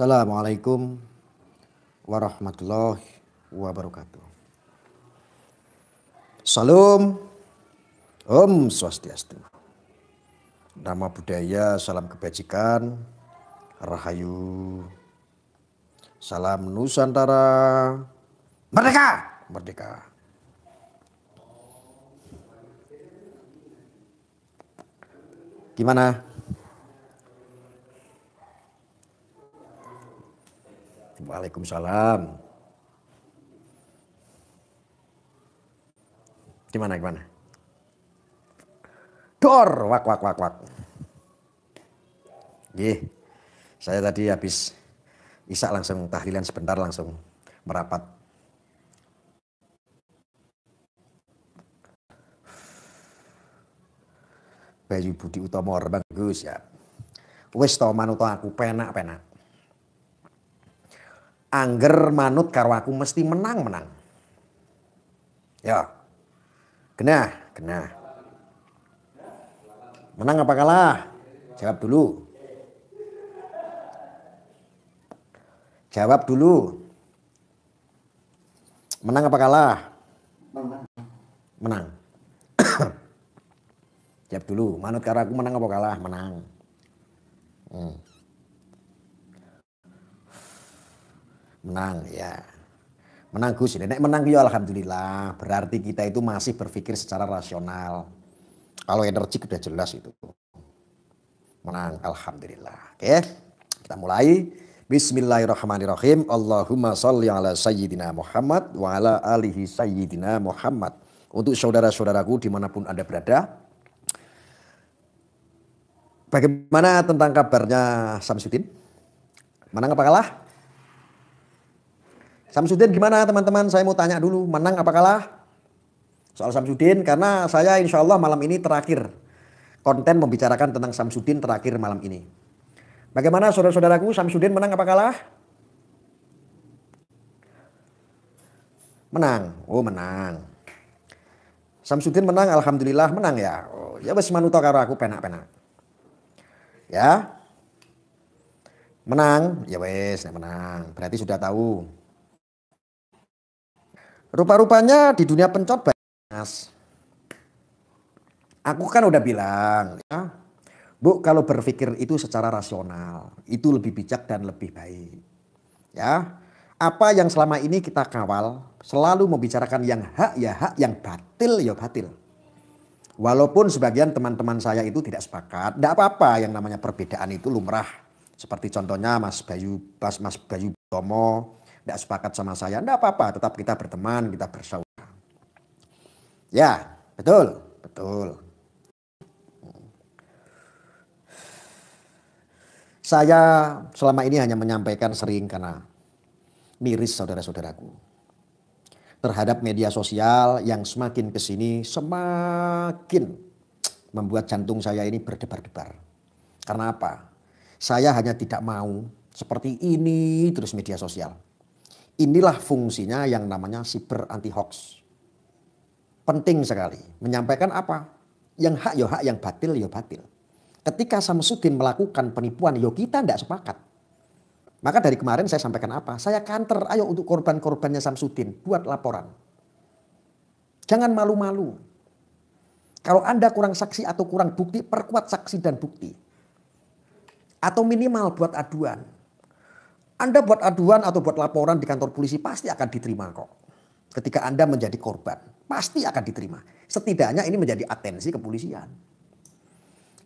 Assalamualaikum warahmatullahi wabarakatuh. Salam, Om Swastiastu. Nama budaya, salam kebajikan, Rahayu. Salam Nusantara, merdeka, merdeka. Gimana? Waalaikumsalam. Gimana? Dor, wak. Saya tadi habis Isya langsung tahlilan sebentar, langsung merapat. Bayu Budi Utomo bagus ya. Wis to manut aku penak. Angger manut karo aku mesti menang. Ya. Genah. Menang apa kalah? Jawab dulu. Menang apa kalah? Menang. Jawab dulu. Manut karo aku menang apa kalah? Menang. Menang ya. Menang Gus. Nek menang ya alhamdulillah. Berarti kita itu masih berpikir secara rasional. Kalau energi udah jelas itu. Menang alhamdulillah. Oke. Kita mulai. Bismillahirrahmanirrahim. Allahumma sholli ala sayyidina Muhammad wa ala alihi sayyidina Muhammad. Untuk saudara-saudaraku dimanapun Anda berada. Bagaimana tentang kabarnya Samsudin? Menang apa kalah? Samsudin gimana teman-teman? Saya mau tanya dulu. Menang apa kalah? Soal Samsudin, karena saya insya Allah malam ini terakhir konten membicarakan tentang Samsudin terakhir malam ini. Bagaimana saudara-saudaraku, Samsudin menang apa kalah? Menang. Oh menang. Samsudin menang, alhamdulillah menang ya. Oh, ya wis manut karo aku penak. Ya. Menang, ya wis menang. Berarti sudah tahu. Rupa-rupanya di dunia pencot banyak. Aku kan udah bilang, ya, Bu, kalau berpikir itu secara rasional, itu lebih bijak dan lebih baik. Ya, apa yang selama ini kita kawal, selalu membicarakan yang hak ya hak, yang batil ya batil. Walaupun sebagian teman-teman saya itu tidak sepakat, tidak apa-apa, yang namanya perbedaan itu lumrah. Seperti contohnya Mas Bayu Tomo, tidak sepakat sama saya, tidak apa-apa, tetap kita berteman, kita bersaudara. Ya, betul. Saya selama ini hanya menyampaikan sering karena miris saudara-saudaraku terhadap media sosial yang semakin kesini semakin membuat jantung saya ini berdebar-debar. Karena apa? Saya hanya tidak mau seperti ini terus media sosial. Inilah fungsinya yang namanya siber anti hoax. Penting sekali menyampaikan apa? Yang hak ya hak, yang batil ya batil. Ketika Samsudin melakukan penipuan, yo kita tidak sepakat. Maka dari kemarin saya sampaikan apa? Saya counter, ayo untuk korban-korbannya Samsudin, buat laporan. Jangan malu-malu. Kalau Anda kurang saksi atau kurang bukti, perkuat saksi dan bukti. Atau minimal buat aduan. Anda buat aduan atau buat laporan di kantor polisi pasti akan diterima kok. Ketika Anda menjadi korban, pasti akan diterima. Setidaknya ini menjadi atensi kepolisian.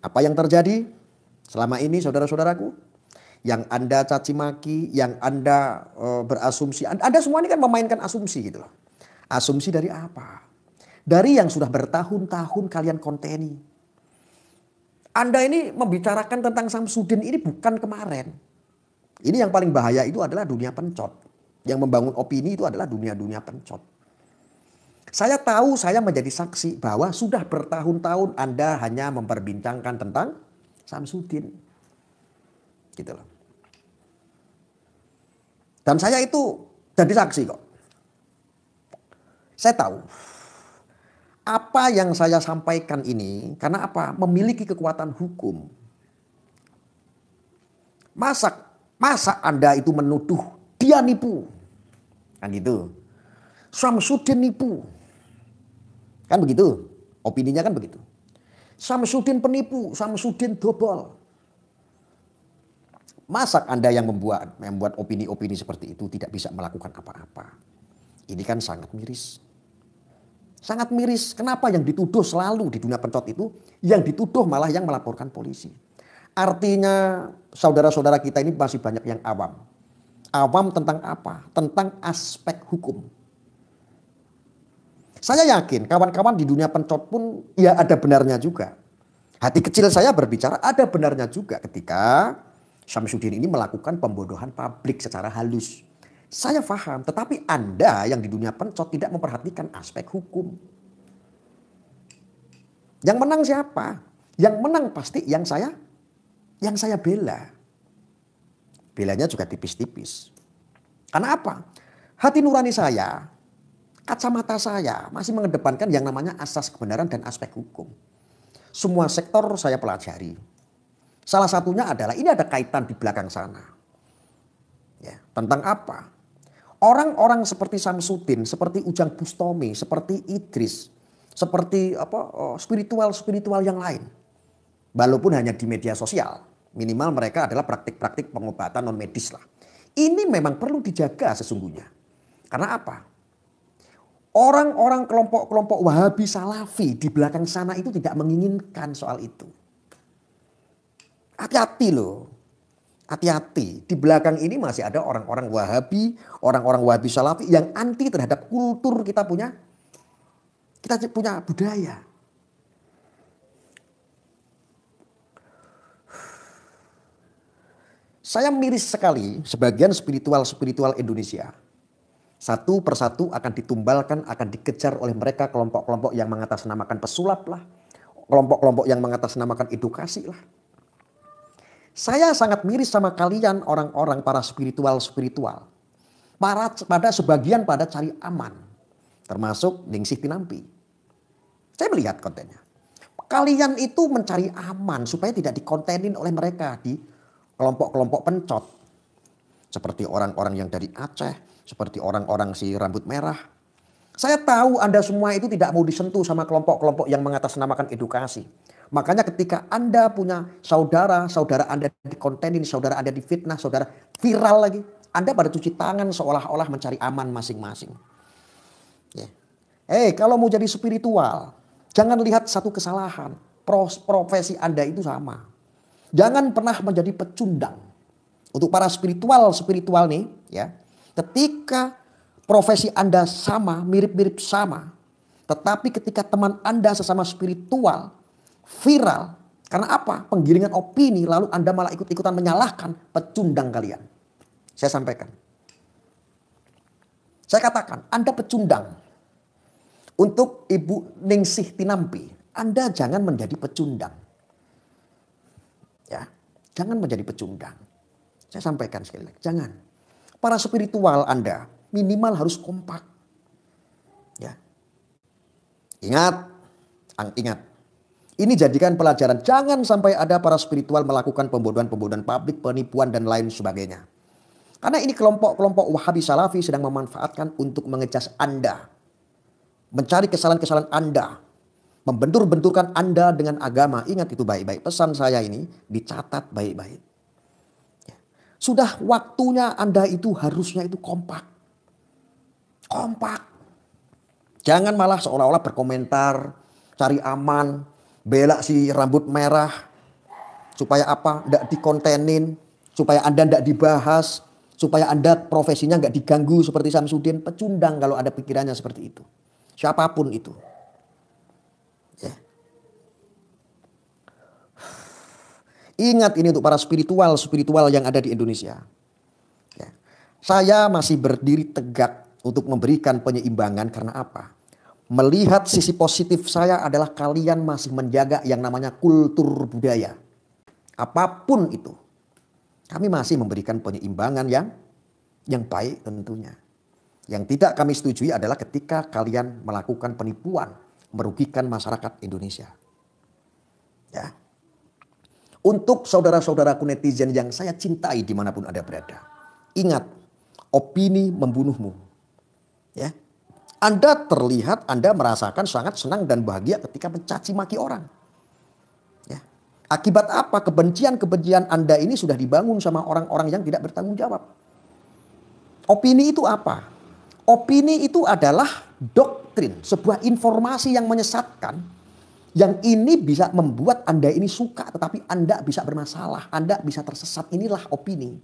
Apa yang terjadi selama ini saudara-saudaraku? Yang Anda caci maki, yang Anda berasumsi. Anda semua ini kan memainkan asumsi gitu loh. Asumsi dari apa? Dari yang sudah bertahun-tahun kalian konteni. Anda ini membicarakan tentang Samsudin ini bukan kemarin. Ini yang paling bahaya itu adalah dunia pencot. Yang membangun opini itu adalah dunia-dunia pencot. Saya tahu, saya menjadi saksi bahwa sudah bertahun-tahun Anda hanya memperbincangkan tentang Samsudin. Gitu loh. Dan saya itu jadi saksi kok. Saya tahu. Apa yang saya sampaikan ini, karena apa? Memiliki kekuatan hukum. Masa Masa Anda itu menuduh dia nipu? Kan gitu. Samsudin nipu. Kan begitu. Opininya kan begitu. Samsudin penipu, Samsudin dobol. Masa Anda yang membuat opini-opini seperti itu tidak bisa melakukan apa-apa? Ini kan sangat miris. Sangat miris. Kenapa yang dituduh selalu di dunia pencot itu, yang dituduh malah yang melaporkan polisi. Artinya saudara-saudara kita ini masih banyak yang awam. Awam tentang apa? Tentang aspek hukum. Saya yakin kawan-kawan di dunia pencot pun ya ada benarnya juga. Hati kecil saya berbicara ada benarnya juga ketika Samsudin ini melakukan pembodohan publik secara halus. Saya paham, tetapi Anda yang di dunia pencot tidak memperhatikan aspek hukum. Yang menang siapa? Yang menang pasti yang saya bela. Belanya juga tipis-tipis. Karena apa? Hati nurani saya, kacamata saya masih mengedepankan yang namanya asas kebenaran dan aspek hukum. Semua sektor saya pelajari. Salah satunya adalah ini ada kaitan di belakang sana. Ya, tentang apa? Orang-orang seperti Samsudin, seperti Ujang Bustomi, seperti Idris, seperti spiritual yang lain. Walaupun hanya di media sosial, minimal mereka adalah praktik-praktik pengobatan non medis lah. Ini memang perlu dijaga sesungguhnya. Karena apa? Orang-orang kelompok-kelompok Wahabi Salafi di belakang sana itu tidak menginginkan soal itu. Hati-hati loh. Hati-hati. Di belakang ini masih ada orang-orang Wahabi, orang-orang Wahabi Salafi yang anti terhadap kultur kita punya budaya. Saya miris sekali sebagian spiritual Indonesia. Satu persatu akan ditumbalkan, akan dikejar oleh mereka kelompok-kelompok yang mengatasnamakan pesulap lah. Kelompok-kelompok yang mengatasnamakan edukasi lah. Saya sangat miris sama kalian orang-orang para spiritual. Pada sebagian pada cari aman. Termasuk Ningsih Tinampi. Saya melihat kontennya. Kalian itu mencari aman supaya tidak dikontenin oleh mereka di kelompok-kelompok pencot. Seperti orang-orang yang dari Aceh. Seperti orang-orang si rambut merah. Saya tahu Anda semua itu tidak mau disentuh sama kelompok-kelompok yang mengatasnamakan edukasi. Makanya ketika Anda punya saudara Anda dikontenin, saudara Anda difitnah, saudara viral lagi. Anda pada cuci tangan seolah-olah mencari aman masing-masing. Kalau mau jadi spiritual, jangan lihat satu kesalahan. Profesi Anda itu sama. Jangan pernah menjadi pecundang. Untuk para spiritual nih ya. Ketika profesi Anda sama, mirip-mirip sama. Tetapi ketika teman Anda sesama spiritual viral. Karena apa? Penggiringan opini lalu Anda malah ikut-ikutan menyalahkan pecundang kalian. Saya sampaikan. Saya katakan Anda pecundang. Untuk Ibu Ningsih Tinampi, Anda jangan menjadi pecundang. Ya, jangan menjadi pecundang. Saya sampaikan sekali lagi, jangan. Para spiritual Anda minimal harus kompak. Ya. Ingat. Ini jadikan pelajaran. Jangan sampai ada para spiritual melakukan pembodohan-pembodohan publik, penipuan dan lain sebagainya. Karena ini kelompok-kelompok Wahabi Salafi sedang memanfaatkan untuk mengejas Anda. Mencari kesalahan-kesalahan Anda. Membentur-benturkan Anda dengan agama. Ingat itu baik-baik. Pesan saya ini dicatat baik-baik. Sudah waktunya Anda itu harusnya itu kompak. Kompak. Jangan malah seolah-olah berkomentar, cari aman. Bela si rambut merah. Supaya apa? Tidak dikontenin. Supaya Anda tidak dibahas. Supaya Anda profesinya nggak diganggu seperti Samsudin. Pecundang kalau ada pikirannya seperti itu. Siapapun itu. Ya. Ingat ini untuk para spiritual yang ada di Indonesia. Ya. Saya masih berdiri tegak untuk memberikan penyeimbangan karena apa? Melihat sisi positif saya adalah kalian masih menjaga yang namanya kultur budaya. Apapun itu. Kami masih memberikan penyeimbangan yang baik tentunya. Yang tidak kami setujui adalah ketika kalian melakukan penipuan. Merugikan masyarakat Indonesia. Ya. Untuk saudara-saudaraku netizen yang saya cintai dimanapun Anda berada. Ingat, opini membunuhmu. Ya. Anda terlihat, Anda merasakan sangat senang dan bahagia ketika mencaci maki orang. Ya. Akibat apa? Kebencian-kebencian Anda ini sudah dibangun sama orang-orang yang tidak bertanggung jawab. Opini itu apa? Opini itu adalah doktrin, sebuah informasi yang menyesatkan. Yang ini bisa membuat Anda ini suka, tetapi Anda bisa bermasalah, Anda bisa tersesat. Inilah opini.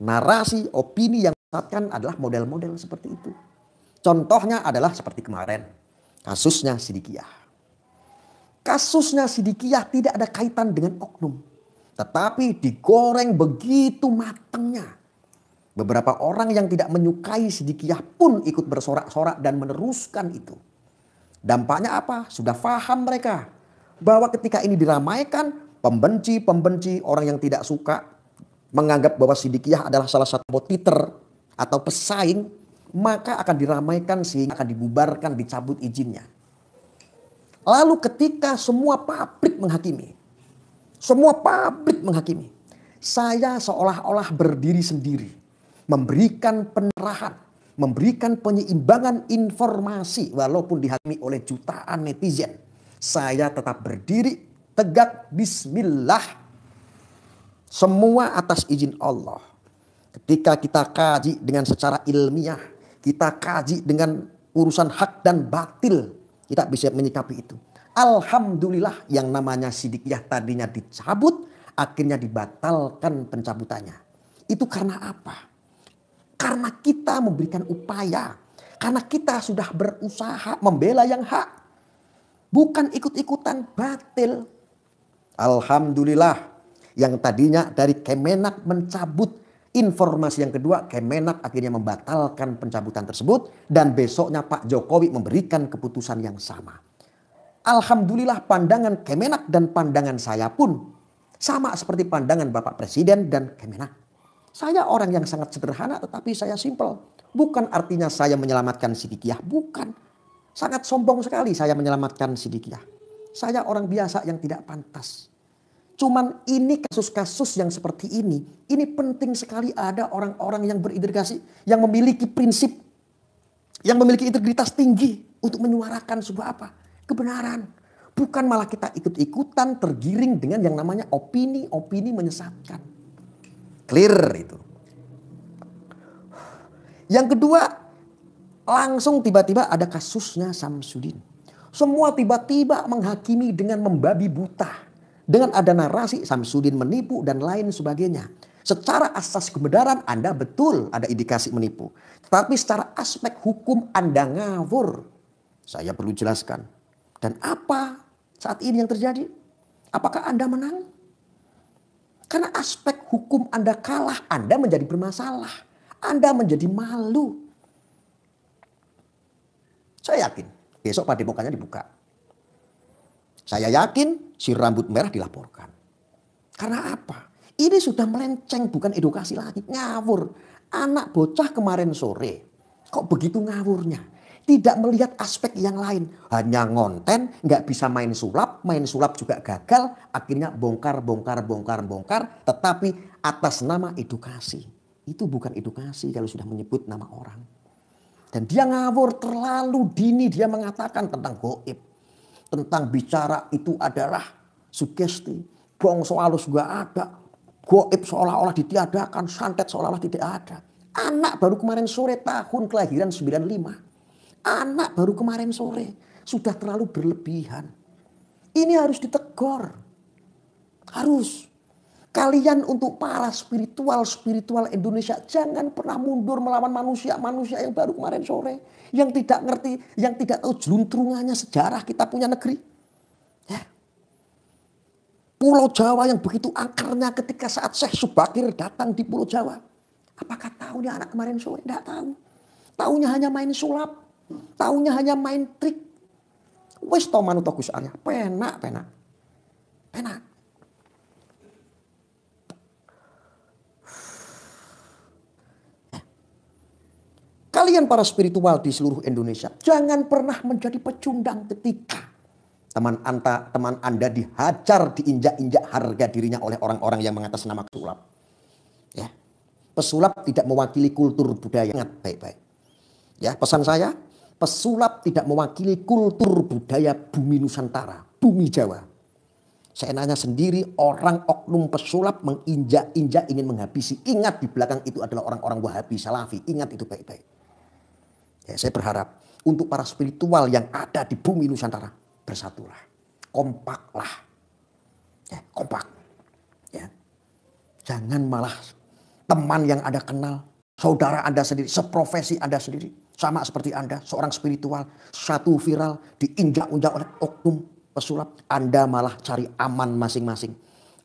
Narasi, opini yang menyesatkan adalah model-model seperti itu. Contohnya adalah seperti kemarin, kasusnya Sidikiyah. Kasusnya Sidikiyah tidak ada kaitan dengan oknum, tetapi digoreng begitu matangnya. Beberapa orang yang tidak menyukai Sidikiyah pun ikut bersorak-sorak dan meneruskan itu. Dampaknya apa? Sudah paham mereka bahwa ketika ini diramaikan, pembenci-pembenci, orang yang tidak suka menganggap bahwa Sidikiyah adalah salah satu kompetitor atau pesaing, maka akan diramaikan sehingga akan dibubarkan, dicabut izinnya. Lalu ketika semua pabrik menghakimi, saya seolah-olah berdiri sendiri, memberikan penerahan, memberikan penyeimbangan informasi walaupun dihakimi oleh jutaan netizen. Saya tetap berdiri tegak, bismillah. Semua atas izin Allah. Ketika kita kaji dengan secara ilmiah, kita kaji dengan urusan hak dan batil, kita bisa menyikapi itu. Alhamdulillah yang namanya Sidikiyah tadinya dicabut, akhirnya dibatalkan pencabutannya. Itu karena apa? Karena kita memberikan upaya. Karena kita sudah berusaha membela yang hak. Bukan ikut-ikutan batil. Alhamdulillah. Yang tadinya dari Kemenak mencabut informasi yang kedua. Kemenak akhirnya membatalkan pencabutan tersebut. Dan besoknya Pak Jokowi memberikan keputusan yang sama. Alhamdulillah pandangan Kemenak dan pandangan saya pun sama seperti pandangan Bapak Presiden dan Kemenak. Saya orang yang sangat sederhana tetapi saya simpel. Bukan artinya saya menyelamatkan Sidikiyah. Bukan. Sangat sombong sekali saya menyelamatkan Sidikiyah. Saya orang biasa yang tidak pantas. Cuman ini kasus-kasus yang seperti ini. Ini penting sekali ada orang-orang yang berintegrasi. Yang memiliki prinsip. Yang memiliki integritas tinggi. Untuk menyuarakan sebuah apa? Kebenaran. Bukan malah kita ikut-ikutan tergiring dengan yang namanya opini menyesatkan. Clear itu. Yang kedua, langsung tiba-tiba ada kasusnya Samsudin. Semua tiba-tiba menghakimi dengan membabi buta. Dengan ada narasi Samsudin menipu dan lain sebagainya. Secara asas kebenaran Anda betul ada indikasi menipu. Tetapi secara aspek hukum Anda ngawur. Saya perlu jelaskan. Dan apa saat ini yang terjadi? Apakah Anda menang? Karena aspek hukum Anda kalah, Anda menjadi bermasalah. Anda menjadi malu. Saya yakin besok padepokannya dibuka. Saya yakin si rambut merah dilaporkan. Karena apa? Ini sudah melenceng, bukan edukasi lagi. Ngawur. Anak bocah kemarin sore. Kok begitu ngawurnya? Tidak melihat aspek yang lain. Hanya ngonten, nggak bisa main sulap juga gagal. Akhirnya bongkar. Tetapi atas nama edukasi. Itu bukan edukasi kalau sudah menyebut nama orang. Dan dia ngawur terlalu dini. Dia mengatakan tentang gaib. Tentang bicara itu adalah sugesti. Bongso halus nggak ada. Gaib seolah-olah ditiadakan. Santet seolah-olah tidak ada. Anak baru kemarin sore tahun kelahiran 95. Anak baru kemarin sore sudah terlalu berlebihan. Ini harus ditegur. Harus. Kalian untuk para spiritual Indonesia jangan pernah mundur melawan manusia yang baru kemarin sore. Yang tidak ngerti, yang tidak tahu jeluntrungannya sejarah kita punya negeri. Ya. Pulau Jawa yang begitu angkernya ketika saat Syekh Subakir datang di Pulau Jawa. Apakah tahunya anak kemarin sore? Tidak tahu. Tahunya hanya main sulap. Taunya hanya main trik. Wes to manut Gus Arya. Penak. Kalian para spiritual di seluruh Indonesia. Jangan pernah menjadi pecundang ketika Teman Anda dihajar, diinjak-injak harga dirinya oleh orang-orang yang mengatasnamakan pesulap. Ya. Pesulap tidak mewakili kultur budaya. Ingat baik-baik. Ya, pesan saya, pesulap tidak mewakili kultur budaya bumi Nusantara, bumi Jawa. Seenaknya sendiri orang oknum pesulap menginjak-injak ingin menghabisi. Ingat di belakang itu adalah orang-orang Wahabi, Salafi. Ingat itu baik-baik. Ya, saya berharap untuk para spiritual yang ada di bumi Nusantara, bersatulah, kompaklah, ya, kompak, ya. Jangan malah teman yang Anda kenal, saudara Anda sendiri, seprofesi Anda sendiri, sama seperti Anda, seorang spiritual, satu viral diinjak-injak oleh oknum pesulap, Anda malah cari aman masing-masing,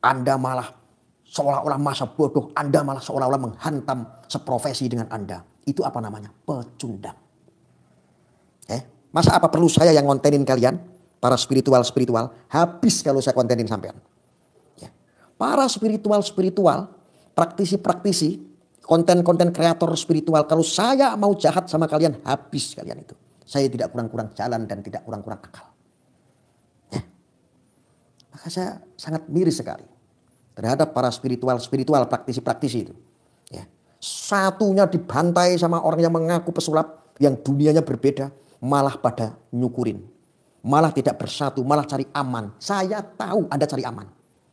Anda malah seolah-olah masa bodoh, Anda malah seolah-olah menghantam seprofesi dengan Anda. Itu apa namanya? Pecundang. Masa apa perlu saya yang ngontenin kalian? Para spiritual, habis kalau saya kontenin sampean. Ya. Para spiritual, praktisi-praktisi, konten-konten kreator spiritual, kalau saya mau jahat sama kalian, habis kalian itu. Saya tidak kurang-kurang jalan dan tidak kurang-kurang akal. Ya. Maka saya sangat miris sekali terhadap para spiritual, praktisi-praktisi itu. Ya. Satunya dibantai sama orang yang mengaku pesulap, yang dunianya berbeda, malah pada nyukurin. Malah tidak bersatu, malah cari aman. Saya tahu Anda cari aman.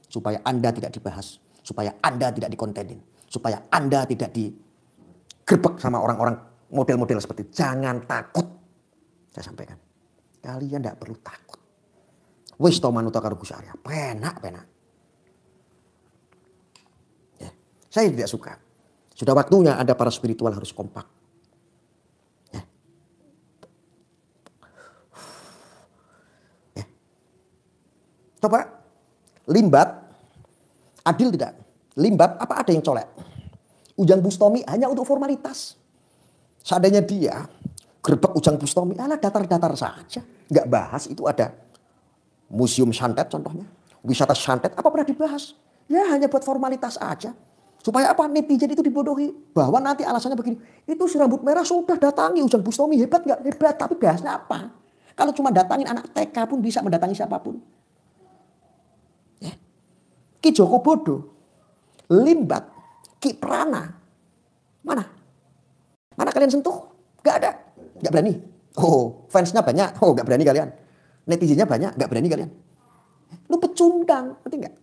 Supaya Anda tidak dibahas. Supaya Anda tidak dikontenin. Supaya Anda tidak digerebek sama orang-orang model-model seperti itu. Jangan takut. Saya sampaikan. Kalian tidak perlu takut. Wis to manuta karo Gusti Arya. Penak. Ya. Saya tidak suka. Sudah waktunya Anda para spiritual harus kompak. Coba Limbat, adil tidak? Limbat apa ada yang colek? Ujang Bustomi hanya untuk formalitas. Seandainya dia gerbek Ujang Bustomi, alah datar-datar saja. Nggak bahas, itu ada museum santet contohnya. Wisata santet, apa pernah dibahas? Ya hanya buat formalitas aja. Supaya apa? Netizen itu dibodohi. Bahwa nanti alasannya begini, itu si rambut merah sudah datangi Ujang Bustomi, hebat nggak? Hebat, tapi bahasnya apa? Kalau cuma datangin anak TK pun bisa mendatangi siapapun. Ki Joko Bodo, Limbat, Ki Prana, mana kalian sentuh? Gak ada, gak berani. Oh, fansnya banyak, oh gak berani kalian. Netizennya banyak, gak berani kalian. Lu pecundang, ngerti gak?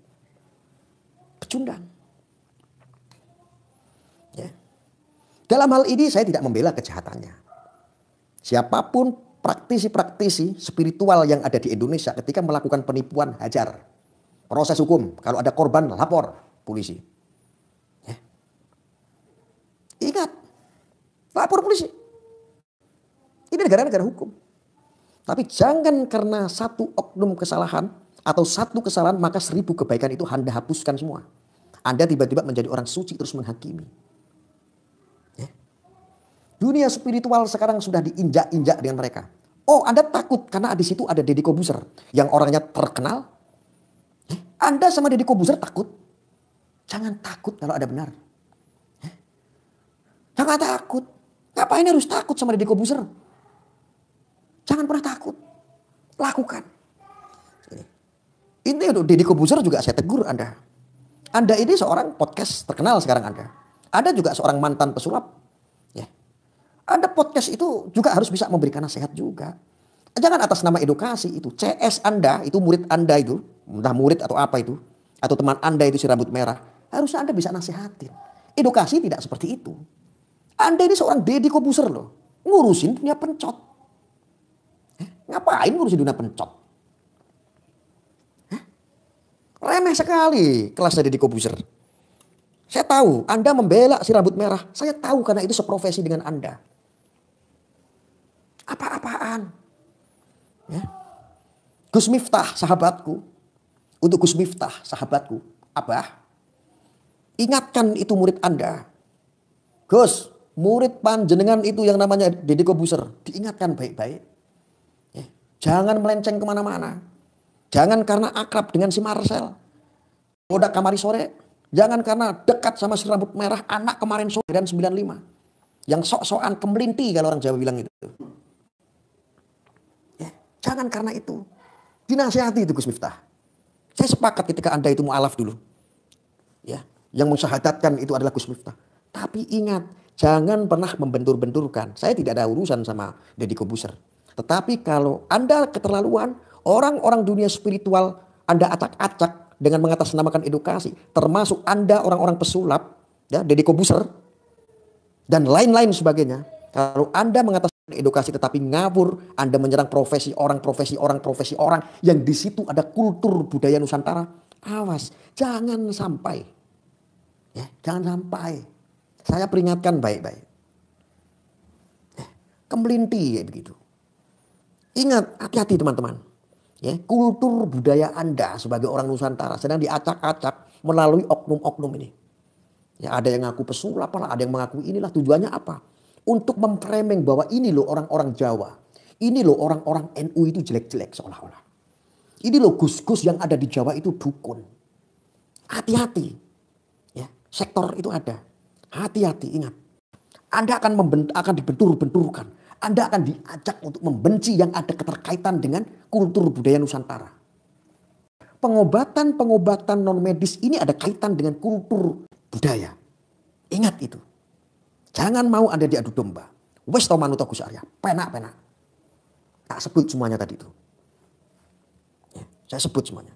Pecundang. Ya. Dalam hal ini saya tidak membela kejahatannya. Siapapun praktisi-praktisi spiritual yang ada di Indonesia ketika melakukan penipuan, hajar. Proses hukum, kalau ada korban lapor polisi. Ya. Ingat, lapor polisi. Ini negara-negara hukum. Tapi jangan karena satu oknum kesalahan atau satu kesalahan maka 1000 kebaikan itu Anda hapuskan semua. Anda tiba-tiba menjadi orang suci terus menghakimi. Ya. Dunia spiritual sekarang sudah diinjak-injak dengan mereka. Oh, Anda takut karena di situ ada Deddy Kobuser yang orangnya terkenal. Anda sama Deddy Kobuser takut? Jangan takut kalau ada benar. Jangan takut. Ngapain harus takut sama Deddy Kobuser? Jangan pernah takut. Lakukan. Ini untuk Deddy Kobuser juga saya tegur Anda. Anda ini seorang podcast terkenal sekarang Anda. Anda juga seorang mantan pesulap. Ya. Anda podcast itu juga harus bisa memberikan nasihat juga. Jangan atas nama edukasi itu. CS Anda, itu murid Anda itu. Entah murid atau apa itu. Atau teman Anda itu si rambut merah. Harusnya Anda bisa nasihatin. Edukasi tidak seperti itu. Anda ini seorang Deddy Kobuser loh. Ngurusin dunia pencot. Ngapain ngurusin dunia pencot? Remeh sekali kelasnya Deddy Kobuser. Saya tahu Anda membela si rambut merah. Saya tahu karena itu seprofesi dengan Anda. Apa-apaan. Ya. Gus Miftah sahabatku. Untuk Gus Miftah sahabatku. Abah. Ingatkan itu murid Anda. Gus, murid panjenengan itu yang namanya Deddy Kobuser. Diingatkan baik-baik. Ya. Jangan melenceng kemana-mana. Jangan karena akrab dengan si Marcel. Bodak kamari sore. Jangan karena dekat sama si rambut merah anak kemarin sore dan 95. Yang sok-sokan kemelinti kalau orang Jawa bilang itu. Ya. Jangan karena itu. Dinasihati itu Gus Miftah. Saya sepakat ketika Anda itu mu'alaf dulu. Ya, yang mensyahadatkan itu adalah Gus Miftah. Tapi ingat, jangan pernah membentur-benturkan. Saya tidak ada urusan sama Deddy Kobuser. Tetapi kalau Anda keterlaluan, orang-orang dunia spiritual Anda acak-acak dengan mengatasnamakan edukasi. Termasuk Anda orang-orang pesulap, ya, Deddy Kobuser, dan lain-lain sebagainya. Kalau Anda mengatasnamakan edukasi tetapi ngawur, Anda menyerang profesi orang yang di situ ada kultur budaya Nusantara. Awas, jangan sampai. Ya, jangan sampai. Saya peringatkan baik-baik. Kemelinti ya begitu. Ingat, hati-hati teman-teman. Ya, kultur budaya Anda sebagai orang Nusantara sedang diacak-acak melalui oknum-oknum ini. Ya, ada yang ngaku pesulap, ada yang mengaku inilah, tujuannya apa? Untuk memframing bahwa ini loh orang-orang Jawa. Ini loh orang-orang NU itu jelek-jelek seolah-olah. Ini loh gus-gus yang ada di Jawa itu dukun. Hati-hati. Ya, sektor itu ada. Hati-hati, ingat. Anda akan dibentur-benturkan. Anda akan diajak untuk membenci yang ada keterkaitan dengan kultur budaya Nusantara. Pengobatan non medis ini ada kaitan dengan kultur budaya. Ingat itu. Jangan mau Anda diadu domba. Wes to manut Gus Arya, penak-penak. Tak sebut semuanya tadi itu. Ya, saya sebut semuanya.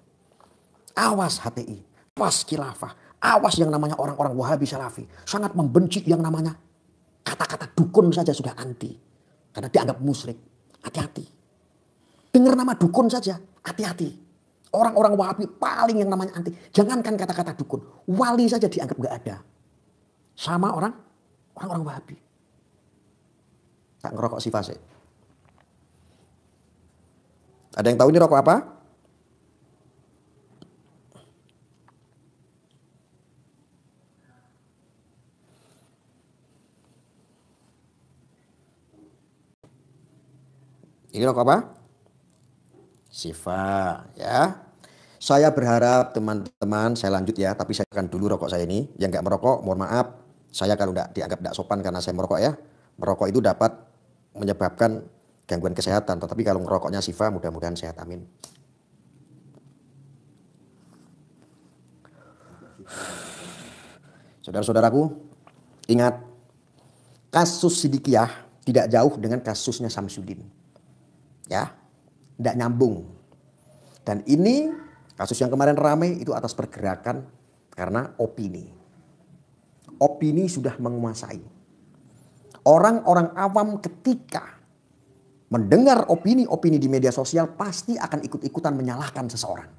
Awas HTI, awas khilafah, awas yang namanya orang-orang Wahabi Salafi. Sangat membenci yang namanya kata-kata dukun saja sudah anti. Karena dianggap musyrik. Hati-hati. Dengar nama dukun saja, hati-hati. Orang-orang Wahabi paling yang namanya anti. Jangankan kata-kata dukun, wali saja dianggap gak ada. Sama orang-orang Wahabi. Tak ngerokok si fase. Ada yang tahu ini rokok apa? Ini rokok apa? Sifa, ya. Saya berharap teman-teman, saya lanjut ya, tapi saya akan dulu rokok saya ini. Yang nggak merokok, mohon maaf, saya kalau dianggap tidak sopan karena saya merokok ya. Merokok itu dapat menyebabkan gangguan kesehatan, tetapi kalau merokoknya Sifa, mudah-mudahan sehat, amin. Saudara-saudaraku, ingat, kasus Sidikiyah tidak jauh dengan kasusnya Samsudin. Ya, tidak nyambung. Dan ini kasus yang kemarin ramai itu atas pergerakan karena opini. Opini sudah menguasai. Orang-orang awam ketika mendengar opini-opini di media sosial pasti akan ikut-ikutan menyalahkan seseorang.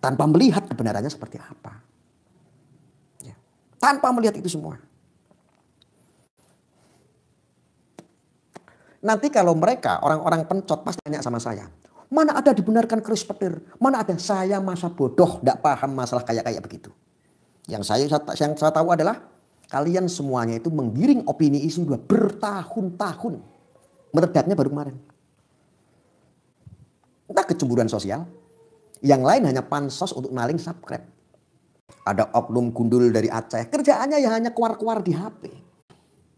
Tanpa melihat kebenarannya seperti apa. Ya. Tanpa melihat itu semua. Nanti kalau mereka orang-orang pencot pasti tanya sama saya. Mana ada dibenarkan keris petir? Mana ada saya masa bodoh tidak paham masalah kayak begitu. Yang saya tahu adalah kalian semuanya itu menggiring opini isu sudah bertahun-tahun. Meledaknya baru kemarin. Entah kecemburuan sosial. Yang lain hanya pansos untuk maling subscribe. Ada oknum gundul dari Aceh. Kerjaannya ya hanya keluar-keluar di HP.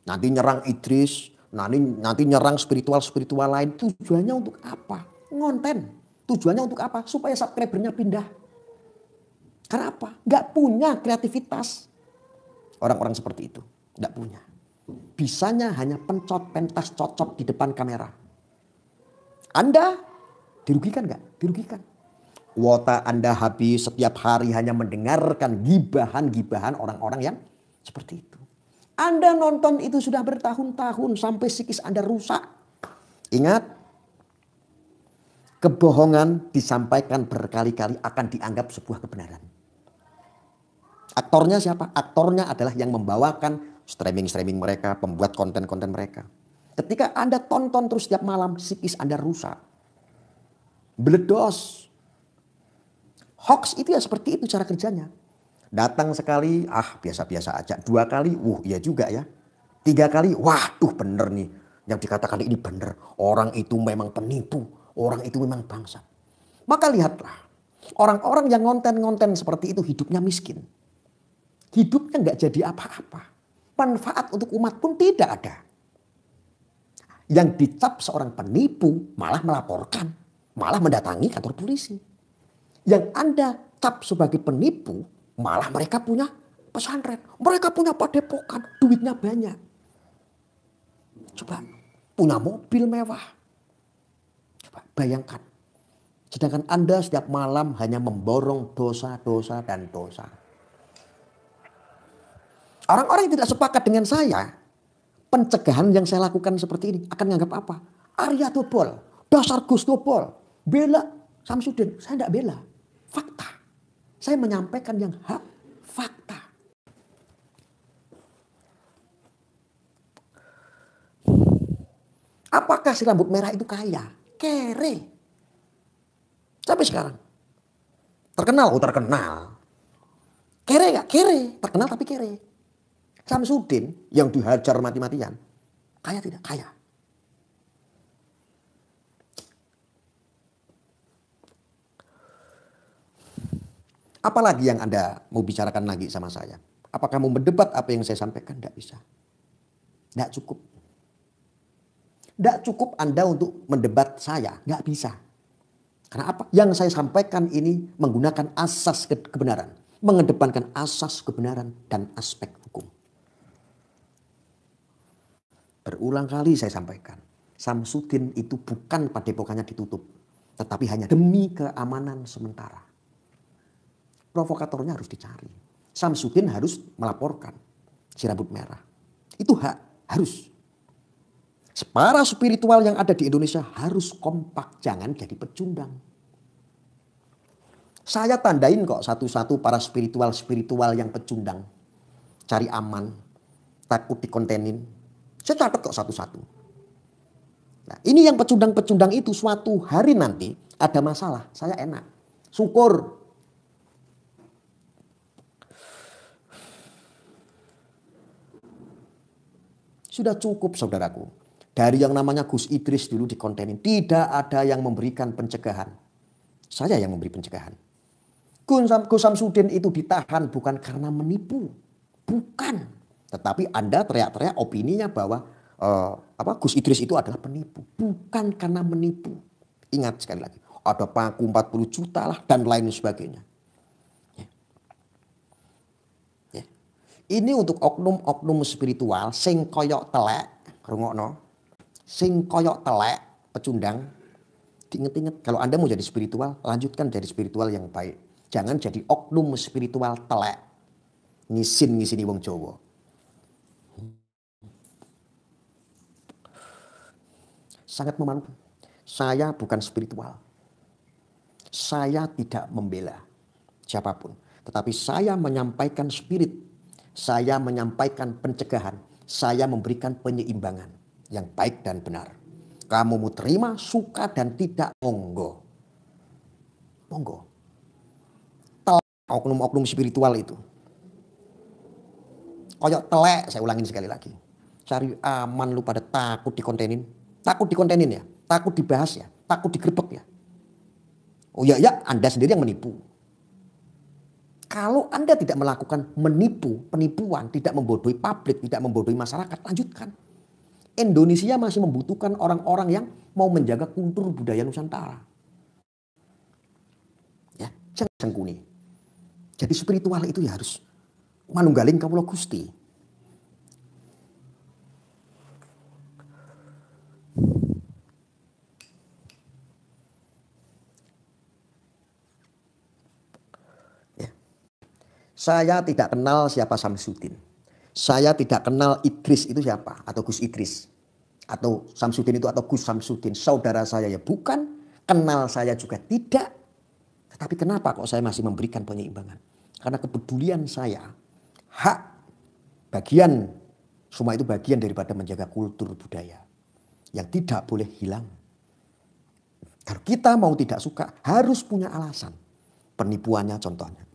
Nanti nyerang Idris. Nanti nyerang spiritual lain. Tujuannya untuk apa? Ngonten. Tujuannya untuk apa? Supaya subscribernya pindah. Karena apa? Gak punya kreativitas. Orang-orang seperti itu. Gak punya. Bisanya hanya pencot, pentas, cocok di depan kamera. Anda dirugikan gak? Dirugikan. Kuota Anda habis setiap hari hanya mendengarkan gibahan-gibahan orang-orang yang seperti itu. Anda nonton itu sudah bertahun-tahun sampai psikis Anda rusak. Ingat, kebohongan disampaikan berkali-kali akan dianggap sebuah kebenaran. Aktornya siapa? Aktornya adalah yang membawakan streaming mereka, pembuat konten-konten mereka. Ketika Anda tonton terus setiap malam, psikis Anda rusak. Beledos. Hoax itu ya seperti itu cara kerjanya. Datang sekali, biasa-biasa aja. 2 kali, iya juga ya. 3 kali, tuh bener nih. Yang dikatakan ini bener. Orang itu memang penipu. Orang itu memang bangsat. Maka lihatlah. Orang-orang yang ngonten-ngonten seperti itu hidupnya miskin. Hidupnya gak jadi apa-apa. Manfaat untuk umat pun tidak ada. Yang dicap seorang penipu malah melaporkan. malah mendatangi kantor polisi. Yang Anda cap sebagai penipu, malah mereka punya pesantren. Mereka punya padepokan, duitnya banyak. Coba, punya mobil mewah. Coba bayangkan. Sedangkan Anda setiap malam hanya memborong dosa-dosa dan dosa. Orang-orang yang tidak sepakat dengan saya, pencegahan yang saya lakukan seperti ini akan menganggap apa? Arya Tobol, dasar Gus Tobol, bela Samsudin. Saya tidak bela, fakta. Saya menyampaikan yang hak, fakta. Apakah si rambut merah itu kaya? Kere. Sampai sekarang. Terkenal, terkenal. Kere gak? Kere. Terkenal tapi kere. Samsudin yang dihajar mati-matian. Kaya tidak? Kaya. Apalagi yang Anda mau bicarakan lagi sama saya? Apakah mau berdebat apa yang saya sampaikan? Tidak bisa. Tidak cukup. Tidak cukup Anda untuk mendebat saya. Tidak bisa. Karena apa? Yang saya sampaikan ini menggunakan asas kebenaran. Mengedepankan asas kebenaran dan aspek hukum. Berulang kali saya sampaikan. Samsudin itu bukan padepokannya ditutup. Tetapi hanya demi keamanan sementara. Provokatornya harus dicari. Samsudin harus melaporkan si rambut merah. Itu hak. Harus. Para spiritual yang ada di Indonesia harus kompak, jangan jadi pecundang. Saya tandain kok satu-satu para spiritual yang pecundang. Cari aman, takut dikontenin. Saya catat kok satu-satu. Nah, ini yang pecundang-pecundang itu suatu hari nanti ada masalah, saya enak. Syukur. Sudah cukup saudaraku. Dari yang namanya Gus Idris dulu dikontenin. Tidak ada yang memberikan pencegahan. Saya yang memberi pencegahan. Gus Samsudin itu ditahan bukan karena menipu. Bukan. Tetapi Anda teriak-teriak opininya bahwa Gus Idris itu adalah penipu. Bukan karena menipu. Ingat sekali lagi. Ada paku 40 juta lah dan lain sebagainya. Ya. Ya. Ini untuk oknum-oknum spiritual sing koyok telek. Rungokno. Sing koyok telek, pecundang, diinget-inget kalau Anda mau jadi spiritual, lanjutkan jadi spiritual yang baik. Jangan jadi oknum spiritual telek. Ngisin-ngisini wong Jawa. Sangat memalukan. Saya bukan spiritual. Saya tidak membela siapapun. Tetapi saya menyampaikan spirit. Saya menyampaikan pencegahan. Saya memberikan penyeimbangan yang baik dan benar. Kamu mau terima, suka dan tidak, monggo. Monggo. Oknum-oknum spiritual itu. Koyok telek, saya ulangin sekali lagi. Cari aman lu pada takut dikontenin. Takut dikontenin ya, takut dibahas ya, takut digerebek ya. Oh ya, Anda sendiri yang menipu. Kalau Anda tidak melakukan penipuan, tidak membodohi publik, tidak membodohi masyarakat, lanjutkan. Indonesia masih membutuhkan orang-orang yang mau menjaga kultur budaya Nusantara. Ya, jangan sengkuni. Jadi spiritual itu ya harus manunggaling kawula Gusti. Ya. Saya tidak kenal siapa Samsudin. Saya tidak kenal Idris itu siapa, atau Gus Idris, atau Samsudin itu, atau Gus Samsudin. Saudara saya ya bukan, kenal saya juga tidak. Tetapi kenapa kok saya masih memberikan penyeimbangan? Karena kepedulian saya, hak, bagian, semua itu bagian daripada menjaga kultur budaya yang tidak boleh hilang. Kalau kita mau tidak suka, harus punya alasan. Penipuannya contohnya.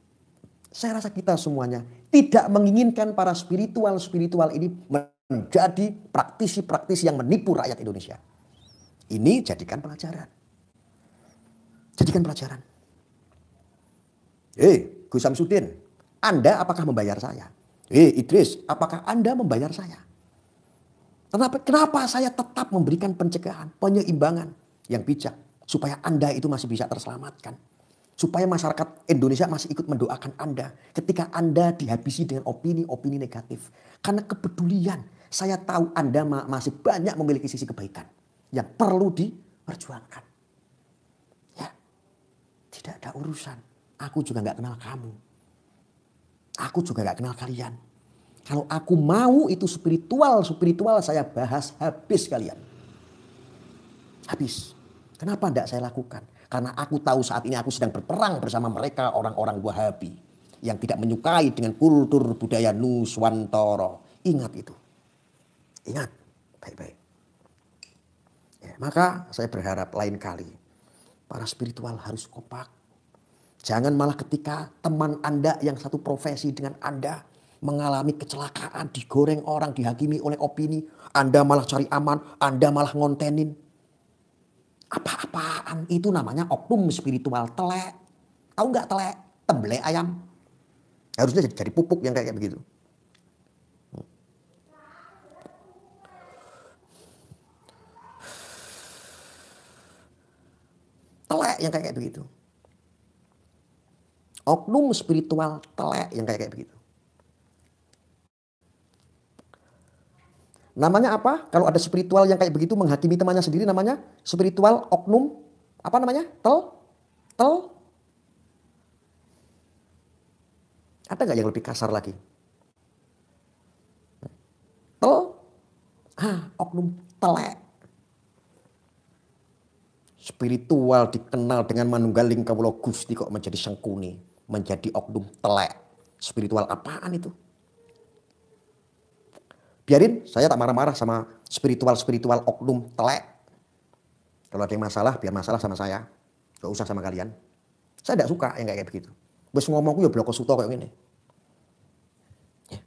Saya rasa kita semuanya tidak menginginkan para spiritual ini menjadi praktisi-praktisi yang menipu rakyat Indonesia. Ini jadikan pelajaran. Jadikan pelajaran. Gus Samsudin, Anda apakah membayar saya? Idris, apakah Anda membayar saya? Kenapa saya tetap memberikan pencegahan, penyeimbangan yang bijak? Supaya Anda itu masih bisa terselamatkan. Supaya masyarakat Indonesia masih ikut mendoakan Anda ketika Anda dihabisi dengan opini-opini negatif. Karena kepedulian, saya tahu Anda masih banyak memiliki sisi kebaikan yang perlu diperjuangkan. Ya, tidak ada urusan. Aku juga gak kenal kamu. Aku juga gak kenal kalian. Kalau aku mau itu spiritual saya bahas habis kalian. Habis. Kenapa tidak saya lakukan? Karena aku tahu saat ini aku sedang berperang bersama mereka orang-orang Wahabi. Yang tidak menyukai dengan kultur budaya Nuswantara. Ingat itu. Ingat baik-baik. Ya, maka saya berharap lain kali para spiritual harus kompak. Jangan malah ketika teman Anda yang satu profesi dengan Anda mengalami kecelakaan, digoreng orang, dihakimi oleh opini. Anda malah cari aman, Anda malah ngontenin. Apa-apaan itu namanya oknum spiritual telek. Tahu nggak telek? Tembelek ayam. Harusnya jadi pupuk yang kayak begitu. Telek yang kayak begitu. Oknum spiritual telek yang kayak begitu. Namanya apa? Kalau ada spiritual yang kayak begitu menghakimi temannya sendiri namanya spiritual oknum. Apa namanya? Tel. Ada nggak yang lebih kasar lagi? Oknum telek. Spiritual dikenal dengan manunggaling kawula Gusti kok menjadi sengkuni, menjadi oknum telek. Spiritual apaan itu? Biarin, saya tak marah-marah sama spiritual oknum telek. Kalau ada yang masalah, biar masalah sama saya. Gak usah sama kalian. Saya tidak suka yang kayak begitu. Wes ngomongku ya bloko suto kayak gini. Ya.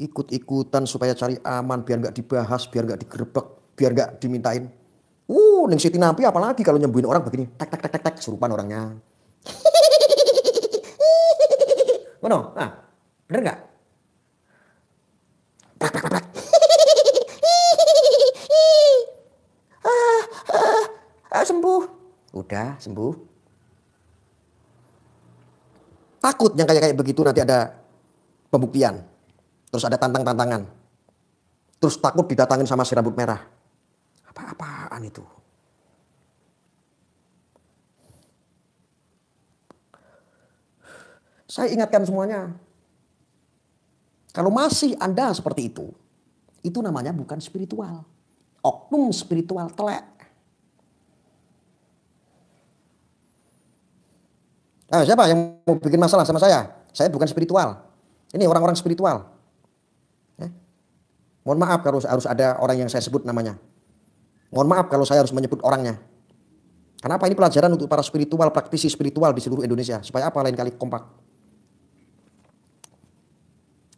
Ikut-ikutan supaya cari aman, biar nggak dibahas, biar nggak digerebek, biar nggak dimintain. Ning Siti Nampi apalagi kalau nyembuhin orang begini, tek kesurupan orangnya. Mana? Ah, bener nggak? Sembuh. Udah sembuh. Takut yang kayak begitu nanti ada pembuktian. Terus ada tantangan. Terus takut didatangin sama si rambut merah. Apa-apaan itu? Saya ingatkan semuanya. Kalau masih Anda seperti itu namanya bukan spiritual. Oknum spiritual telek. Nah, siapa yang mau bikin masalah sama saya? Saya bukan spiritual. Ini orang-orang spiritual. Ya. Mohon maaf kalau harus ada orang yang saya sebut namanya. Mohon maaf kalau saya harus menyebut orangnya. Kenapa ini pelajaran untuk para spiritual, praktisi spiritual di seluruh Indonesia. Supaya apa lain kali kompak.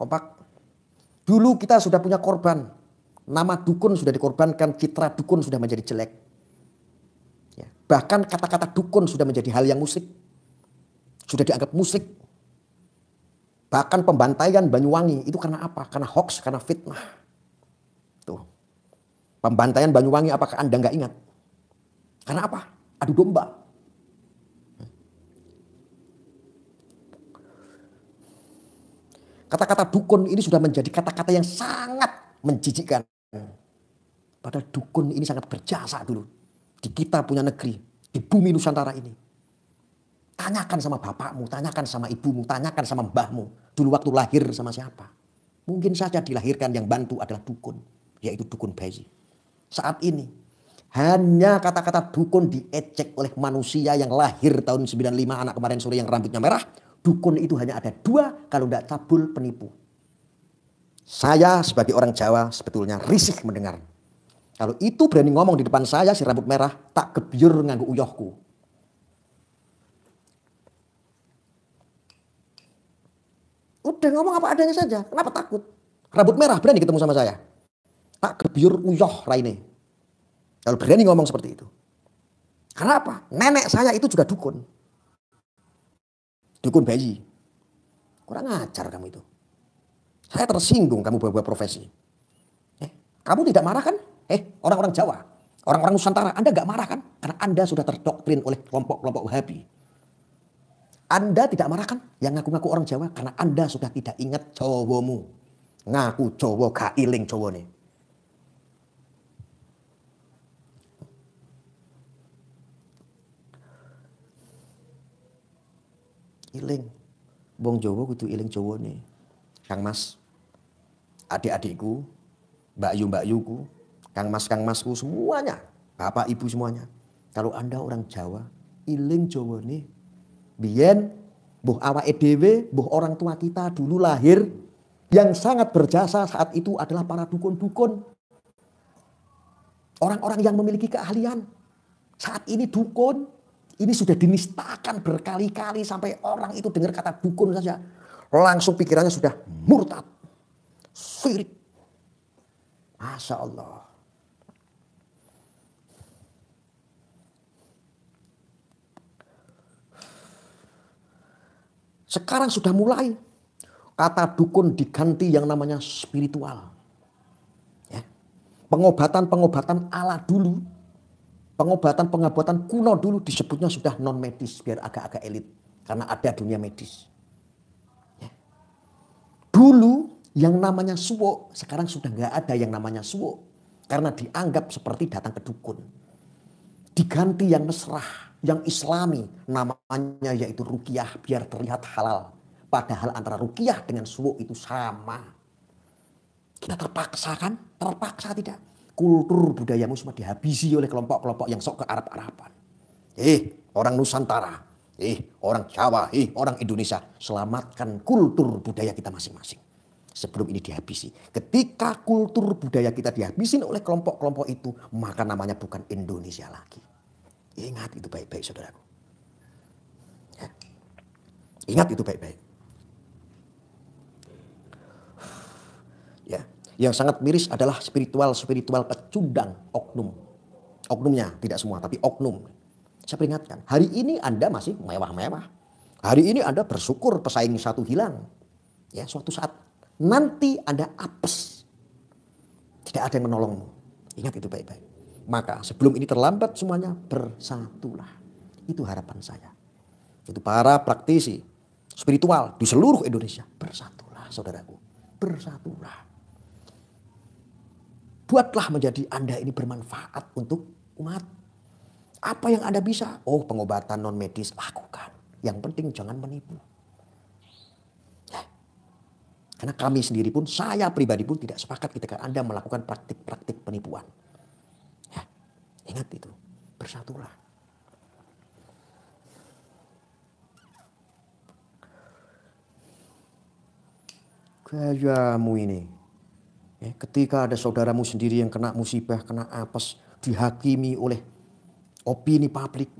Kompak. Dulu kita sudah punya korban. Nama dukun sudah dikorbankan, citra dukun sudah menjadi jelek. Ya. Bahkan kata-kata dukun sudah menjadi hal yang musik. Sudah dianggap musik. Bahkan pembantaian Banyuwangi itu karena apa? Karena hoax, karena fitnah. Tuh. Pembantaian Banyuwangi apakah Anda nggak ingat? Karena apa? Adu domba. Kata-kata dukun ini sudah menjadi kata-kata yang sangat menjijikkan. Padahal dukun ini sangat berjasa dulu. Di kita punya negeri, di bumi Nusantara ini. Tanyakan sama bapakmu, tanyakan sama ibumu, tanyakan sama mbahmu. Dulu waktu lahir sama siapa. Mungkin saja dilahirkan yang bantu adalah dukun. Yaitu dukun bayi. Saat ini hanya kata-kata dukun diejek oleh manusia yang lahir tahun 95 anak kemarin sore yang rambutnya merah. Dukun itu hanya ada 2 kalau tidak cabul penipu. Saya sebagai orang Jawa sebetulnya risih mendengar. Kalau itu berani ngomong di depan saya si rambut merah tak gebyur nganggo uyohku. Udah ngomong apa adanya saja. Kenapa takut? Rambut merah berani ketemu sama saya. Tak gebyur uyoh raine. Kalau berani ngomong seperti itu. Karena apa? Nenek saya itu juga dukun. Dukun bayi. Kurang ajar kamu itu. Saya tersinggung kamu bawa-bawa profesi. Kamu tidak marah kan? Orang-orang Jawa, orang-orang Nusantara, Anda nggak marah kan? Karena Anda sudah terdoktrin oleh kelompok-kelompok Wahabi. Anda tidak marah kan? Yang ngaku-ngaku orang Jawa, karena Anda sudah tidak ingat Jawamu. Ngaku Jawa gak iling Jawa nih. Iling. Wong Jawa kudu iling Jawa nih. Kang Mas, adik-adikku, mbak Yuku, Kang Masku semuanya, bapak ibu semuanya. Kalau Anda orang Jawa, iling Jawa nih. Biyen mbuh awake dhewe, mbuh orang tua kita dulu lahir, yang sangat berjasa saat itu adalah para dukun-dukun. Orang-orang yang memiliki keahlian. Saat ini dukun, ini sudah dinistakan berkali-kali sampai orang itu dengar kata dukun saja. Langsung pikirannya sudah murtad. Syirik. Masya Allah. Sekarang sudah mulai kata dukun diganti yang namanya spiritual. Ya. Pengobatan-pengobatan ala dulu, pengobatan-pengobatan kuno dulu disebutnya sudah non medis biar agak-agak elit karena ada dunia medis. Ya. Dulu yang namanya suwo sekarang sudah nggak ada yang namanya suwo karena dianggap seperti datang ke dukun. Diganti yang mesrah, yang islami, namanya yaitu ruqyah biar terlihat halal. Padahal antara ruqyah dengan suwo itu sama. Kita terpaksa kan? Terpaksa tidak? Kultur budayamu semua dihabisi oleh kelompok-kelompok yang sok ke Arab-Araban. Orang Nusantara, orang Jawa, orang Indonesia. Selamatkan kultur budaya kita masing-masing. Sebelum ini dihabisi. Ketika kultur budaya kita dihabisin oleh kelompok-kelompok itu, maka namanya bukan Indonesia lagi. Ingat itu baik-baik saudaraku. Ya. Ingat itu baik-baik. Ya. Yang sangat miris adalah spiritual pecundang oknum. Oknumnya tidak semua tapi oknum. Saya peringatkan, hari ini Anda masih mewah-mewah. Hari ini Anda bersyukur pesaing satu hilang. Ya, suatu saat nanti Anda apes. Tidak ada yang menolongmu. Ingat itu baik-baik. Maka sebelum ini terlambat semuanya bersatulah. Itu harapan saya. Itu para praktisi spiritual di seluruh Indonesia. Bersatulah saudaraku. Bersatulah. Buatlah menjadi Anda ini bermanfaat untuk umat. Apa yang Anda bisa? Pengobatan non medis lakukan. Yang penting jangan menipu. Karena kami sendiri pun, saya pribadi pun tidak sepakat ketika Anda melakukan praktik-praktik penipuan. Ya, ingat itu, bersatulah. Gayamu ini, ya, ketika ada saudaramu sendiri yang kena musibah, kena apes, dihakimi oleh opini publik.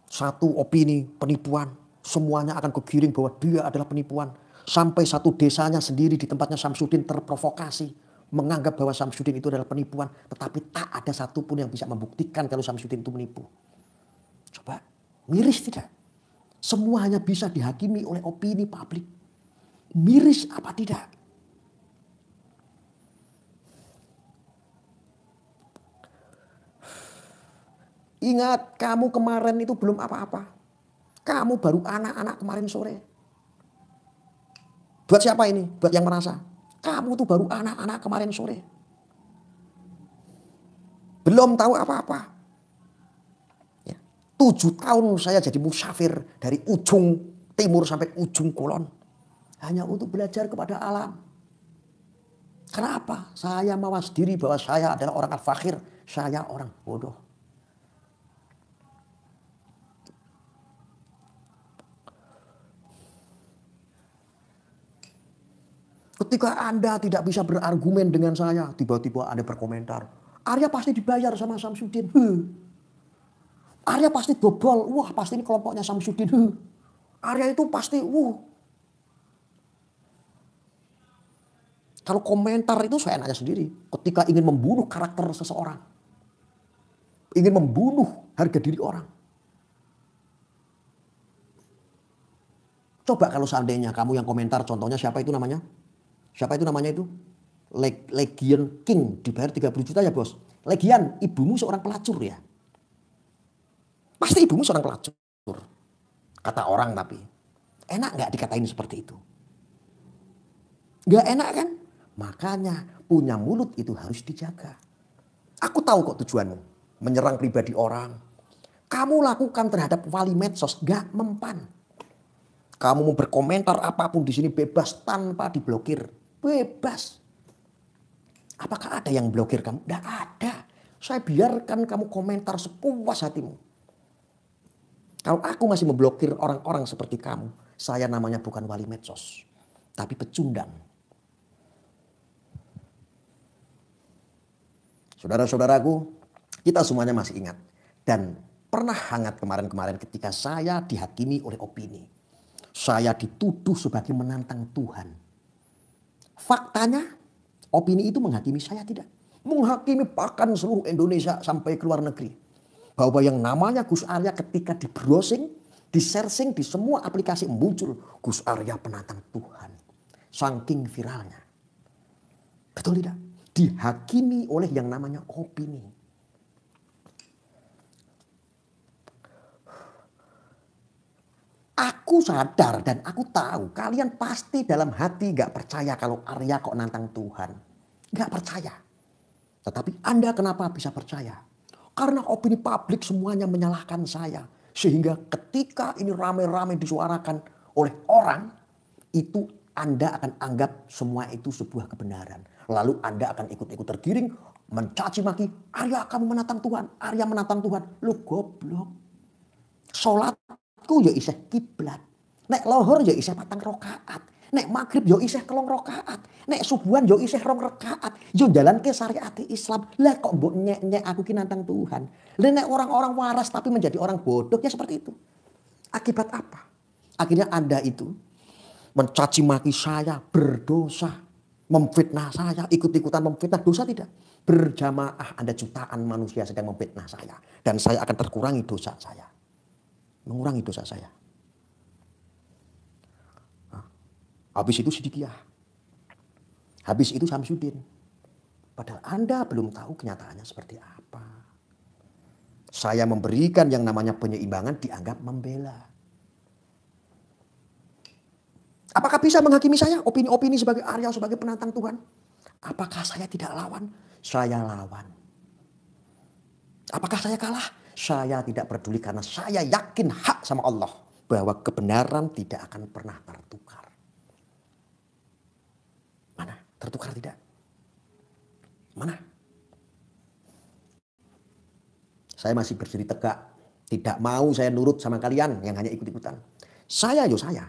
Satu opini penipuan, semuanya akan kegiring bahwa dia adalah penipuan. Sampai satu desanya sendiri di tempatnya Samsudin terprovokasi. Menganggap bahwa Samsudin itu adalah penipuan. Tetapi tak ada satupun yang bisa membuktikan kalau Samsudin itu menipu. Coba, miris tidak? Semua hanya bisa dihakimi oleh opini publik. Miris apa tidak? Ingat, kamu kemarin itu belum apa-apa. Kamu baru anak-anak kemarin sore. Buat siapa ini? Buat yang merasa. Kamu tuh baru anak-anak kemarin sore. Belum tahu apa-apa. Ya. 7 tahun saya jadi musafir dari ujung timur sampai ujung kulon. Hanya untuk belajar kepada alam. Kenapa? Saya mawas diri bahwa saya adalah orang al-fakhir. Saya orang bodoh. Ketika Anda tidak bisa berargumen dengan saya, tiba-tiba Anda berkomentar. Arya pasti dibayar sama Samsudin. Arya pasti bobol. Wah, pasti ini kelompoknya Samsudin. Arya itu pasti, Kalau komentar itu saya nanya sendiri. Ketika ingin membunuh karakter seseorang. Ingin membunuh harga diri orang. Coba kalau seandainya kamu yang komentar, contohnya siapa itu namanya? Siapa itu namanya itu? Legion King dibayar 30 juta ya bos. Legian, ibumu seorang pelacur ya. Pasti ibumu seorang pelacur. Kata orang tapi. Enak gak dikatain seperti itu? Gak enak kan? Makanya punya mulut itu harus dijaga. Aku tahu kok tujuanmu. Menyerang pribadi orang. Kamu lakukan terhadap wali medsos gak mempan. Kamu mau berkomentar apapun di sini bebas tanpa diblokir. Bebas. Apakah ada yang blokir kamu? Tidak ada. Saya biarkan kamu komentar sepuas hatimu. Kalau aku masih memblokir orang-orang seperti kamu, saya namanya bukan wali medsos, tapi pecundang. Saudara-saudaraku, kita semuanya masih ingat. Dan pernah hangat kemarin-kemarin ketika saya dihakimi oleh opini. Saya dituduh sebagai menantang Tuhan. Faktanya, opini itu menghakimi saya tidak. Menghakimi bahkan seluruh Indonesia sampai ke luar negeri. Bahwa yang namanya Gus Arya ketika di browsing, di searching, di semua aplikasi muncul. Gus Arya penantang Tuhan. Saking viralnya. Betul tidak? Dihakimi oleh yang namanya opini. Aku sadar dan aku tahu kalian pasti dalam hati gak percaya kalau Arya kok nantang Tuhan. Gak percaya. Tetapi Anda kenapa bisa percaya? Karena opini publik semuanya menyalahkan saya. Sehingga ketika ini rame-rame disuarakan oleh orang, itu Anda akan anggap semua itu sebuah kebenaran. Lalu Anda akan ikut-ikut tergiring, mencaci maki, Arya kamu menantang Tuhan, Arya menantang Tuhan. Lu goblok. Sholatku ya isih kiblat. Nek lohor ya isih 4 rakaat. Nek maghrib yo isih 3 rakaat. Nek subuhan yo isih 2 rakaat. Yo jalanke syariat Islam. Lah kok mbok nyek-nyek aku ki nantang Tuhan. Lah nek orang-orang waras tapi menjadi orang bodoh ya seperti itu. Akibat apa? Akhirnya Anda itu mencaci maki saya, berdosa, memfitnah saya, ikut-ikutan memfitnah, dosa tidak? Berjamaah Anda jutaan manusia sedang memfitnah saya dan saya akan terkurangi dosa saya. Mengurangi dosa saya. Habis itu Sidikiyah. Habis itu Samsudin. Padahal Anda belum tahu kenyataannya seperti apa. Saya memberikan yang namanya penyeimbangan dianggap membela. Apakah bisa menghakimi saya opini-opini sebagai Arya, sebagai penantang Tuhan? Apakah saya tidak lawan? Saya lawan. Apakah saya kalah? Saya tidak peduli karena saya yakin hak sama Allah. Bahwa kebenaran tidak akan pernah tertukar. Mana? Tertukar tidak? Mana? Saya masih berdiri tegak. Tidak mau saya nurut sama kalian yang hanya ikut-ikutan. Saya yo saya.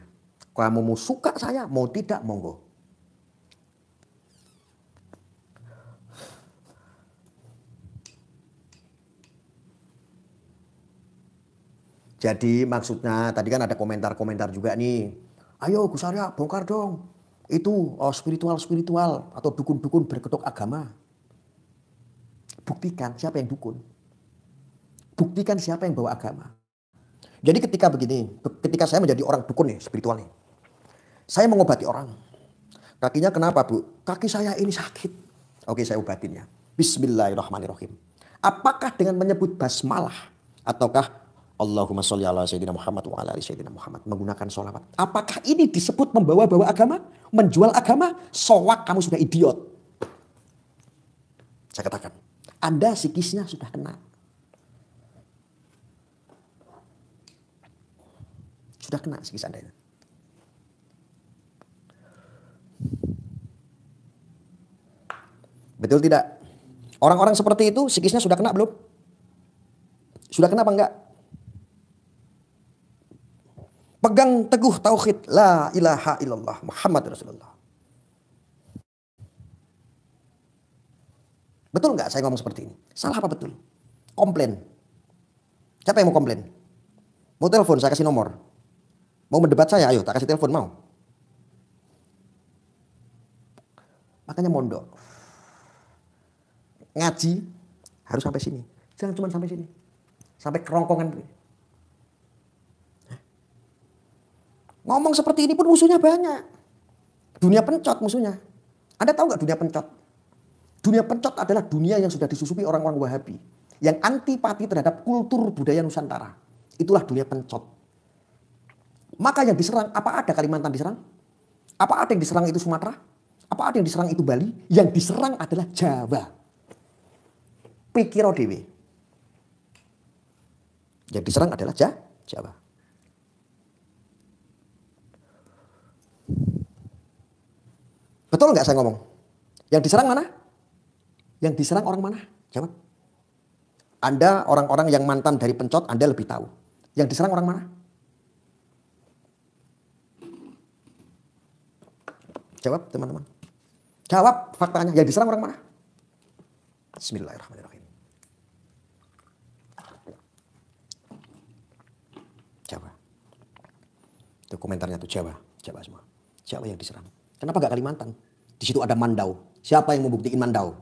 Kamu mau suka saya, mau tidak, monggo. Jadi maksudnya tadi kan ada komentar-komentar juga nih. Ayo Gus Arya bongkar dong. Itu spiritual atau dukun-dukun berkedok agama. Buktikan siapa yang dukun. Buktikan siapa yang bawa agama. Jadi ketika begini, ketika saya menjadi orang dukun nih, spiritual nih. Saya mengobati orang. Kakinya kenapa bu? Kaki saya ini sakit. Oke saya obatin ya. Bismillahirrahmanirrahim. Apakah dengan menyebut basmalah ataukah Allahumma sholli ala sayyidina Muhammad wa ala ali sayyidina Muhammad menggunakan sholawat? Apakah ini disebut membawa-bawa agama? Menjual agama? Sowak kamu sudah idiot. Saya katakan, Anda psikisnya sudah kena. Sudah kena psikis Anda. Betul tidak? Orang-orang seperti itu psikisnya sudah kena belum? Sudah kena apa enggak? Pegang teguh tauhid la ilaha illallah Muhammad Rasulullah. Betul enggak saya ngomong seperti ini? Salah apa betul? Komplain. Siapa yang mau komplain? Mau telepon saya kasih nomor. Mau mendebat saya ayo tak kasih telepon mau. Makanya mondok. Ngaji harus sampai sini. Jangan cuma sampai sini. Sampai kerongkongan. Ngomong seperti ini pun musuhnya banyak. Dunia pencot musuhnya. Anda tahu nggak dunia pencot? Dunia pencot adalah dunia yang sudah disusupi orang-orang Wahabi. Yang antipati terhadap kultur budaya Nusantara. Itulah dunia pencot. Maka yang diserang, apa ada Kalimantan diserang? Apa ada yang diserang itu Sumatera? Apa ada yang diserang itu Bali? Yang diserang adalah Jawa. Pikiro dewe. Yang diserang adalah Jawa. Betul nggak saya ngomong? Yang diserang mana? Yang diserang orang mana? Jawab. Anda orang-orang yang mantan dari pencot, Anda lebih tahu. Yang diserang orang mana? Jawab teman-teman. Jawab faktanya. Yang diserang orang mana? Bismillahirrahmanirrahim. Jawa. Itu komentarnya tuh Jawa. Jawa semua. Jawa yang diserang. Kenapa gak Kalimantan? Di situ ada Mandau. Siapa yang membuktikan Mandau?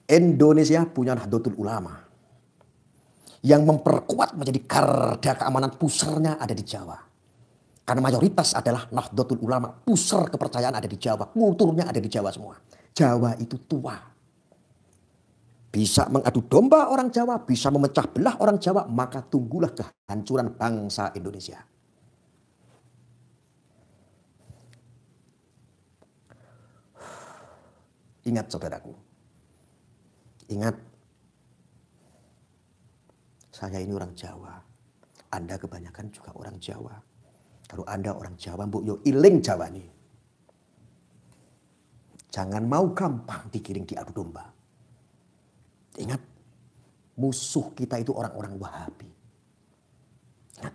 Indonesia punya Nahdlatul Ulama. Yang memperkuat menjadi garda keamanan pusarnya ada di Jawa. Karena mayoritas adalah Nahdlatul Ulama. Pusar kepercayaan ada di Jawa. Kulturnya ada di Jawa semua. Jawa itu tua. Bisa mengadu domba orang Jawa. Bisa memecah belah orang Jawa. Maka tunggulah kehancuran bangsa Indonesia. Ingat saudaraku. Ingat. Saya ini orang Jawa. Anda kebanyakan juga orang Jawa. Kalau Anda orang Jawa, mbok yo iling Jawa nih. Jangan mau gampang digiring diadu domba. Ingat, musuh kita itu orang-orang Wahabi. Ingat,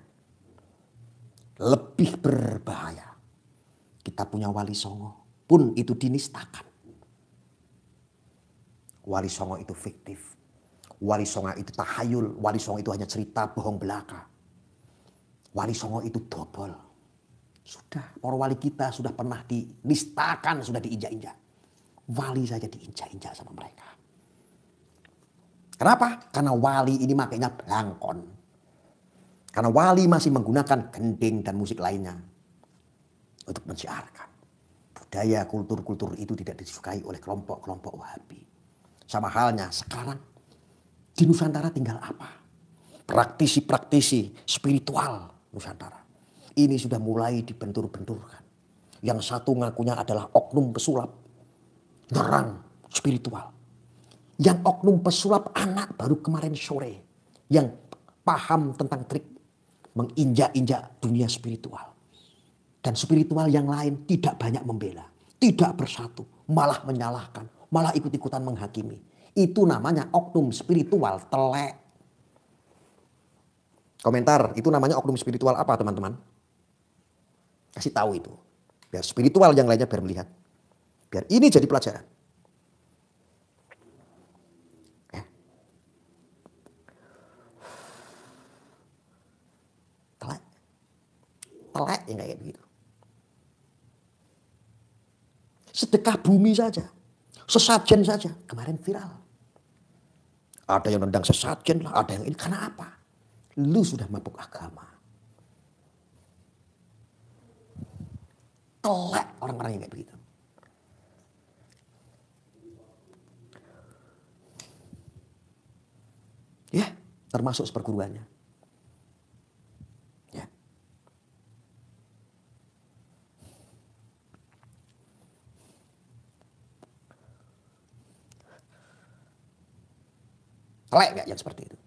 lebih berbahaya. Kita punya Wali Songo, pun itu dinistakan. Wali Songo itu fiktif. Wali Songo itu tahayul. Wali Songo itu hanya cerita bohong belaka. Wali Songo itu dobol. Sudah, para wali kita sudah pernah dinistakan, sudah diinjak-injak. Wali saja diinjak-injak sama mereka. Kenapa? Karena wali ini makanya belangkon. Karena wali masih menggunakan gending dan musik lainnya untuk mensiarkan. Budaya kultur-kultur itu tidak disukai oleh kelompok-kelompok Wahabi. Sama halnya sekarang di Nusantara tinggal apa? Praktisi-praktisi spiritual Nusantara. Ini sudah mulai dibentur-benturkan. Yang satu ngakunya adalah oknum pesulap. Nyerang spiritual. Yang oknum pesulap anak baru kemarin sore. Yang paham tentang trik menginjak-injak dunia spiritual. Dan spiritual yang lain tidak banyak membela. Tidak bersatu. Malah menyalahkan. Malah ikut-ikutan menghakimi. Itu namanya oknum spiritual telek. Komentar, itu namanya oknum spiritual apa teman-teman? Kasih tahu itu. Biar spiritual yang lainnya biar melihat. Biar ini jadi pelajaran. Telek. Telek yang kayak begitu. Sedekah bumi saja. Sesajen saja. Kemarin viral. Ada yang nendang sesajen lah. Ada yang ini. Karena apa? Lu sudah mabuk agama. Telek orang-orang yang kayak begitu. Ya, termasuk seperguruannya. Ya. Telek gak yang seperti itu?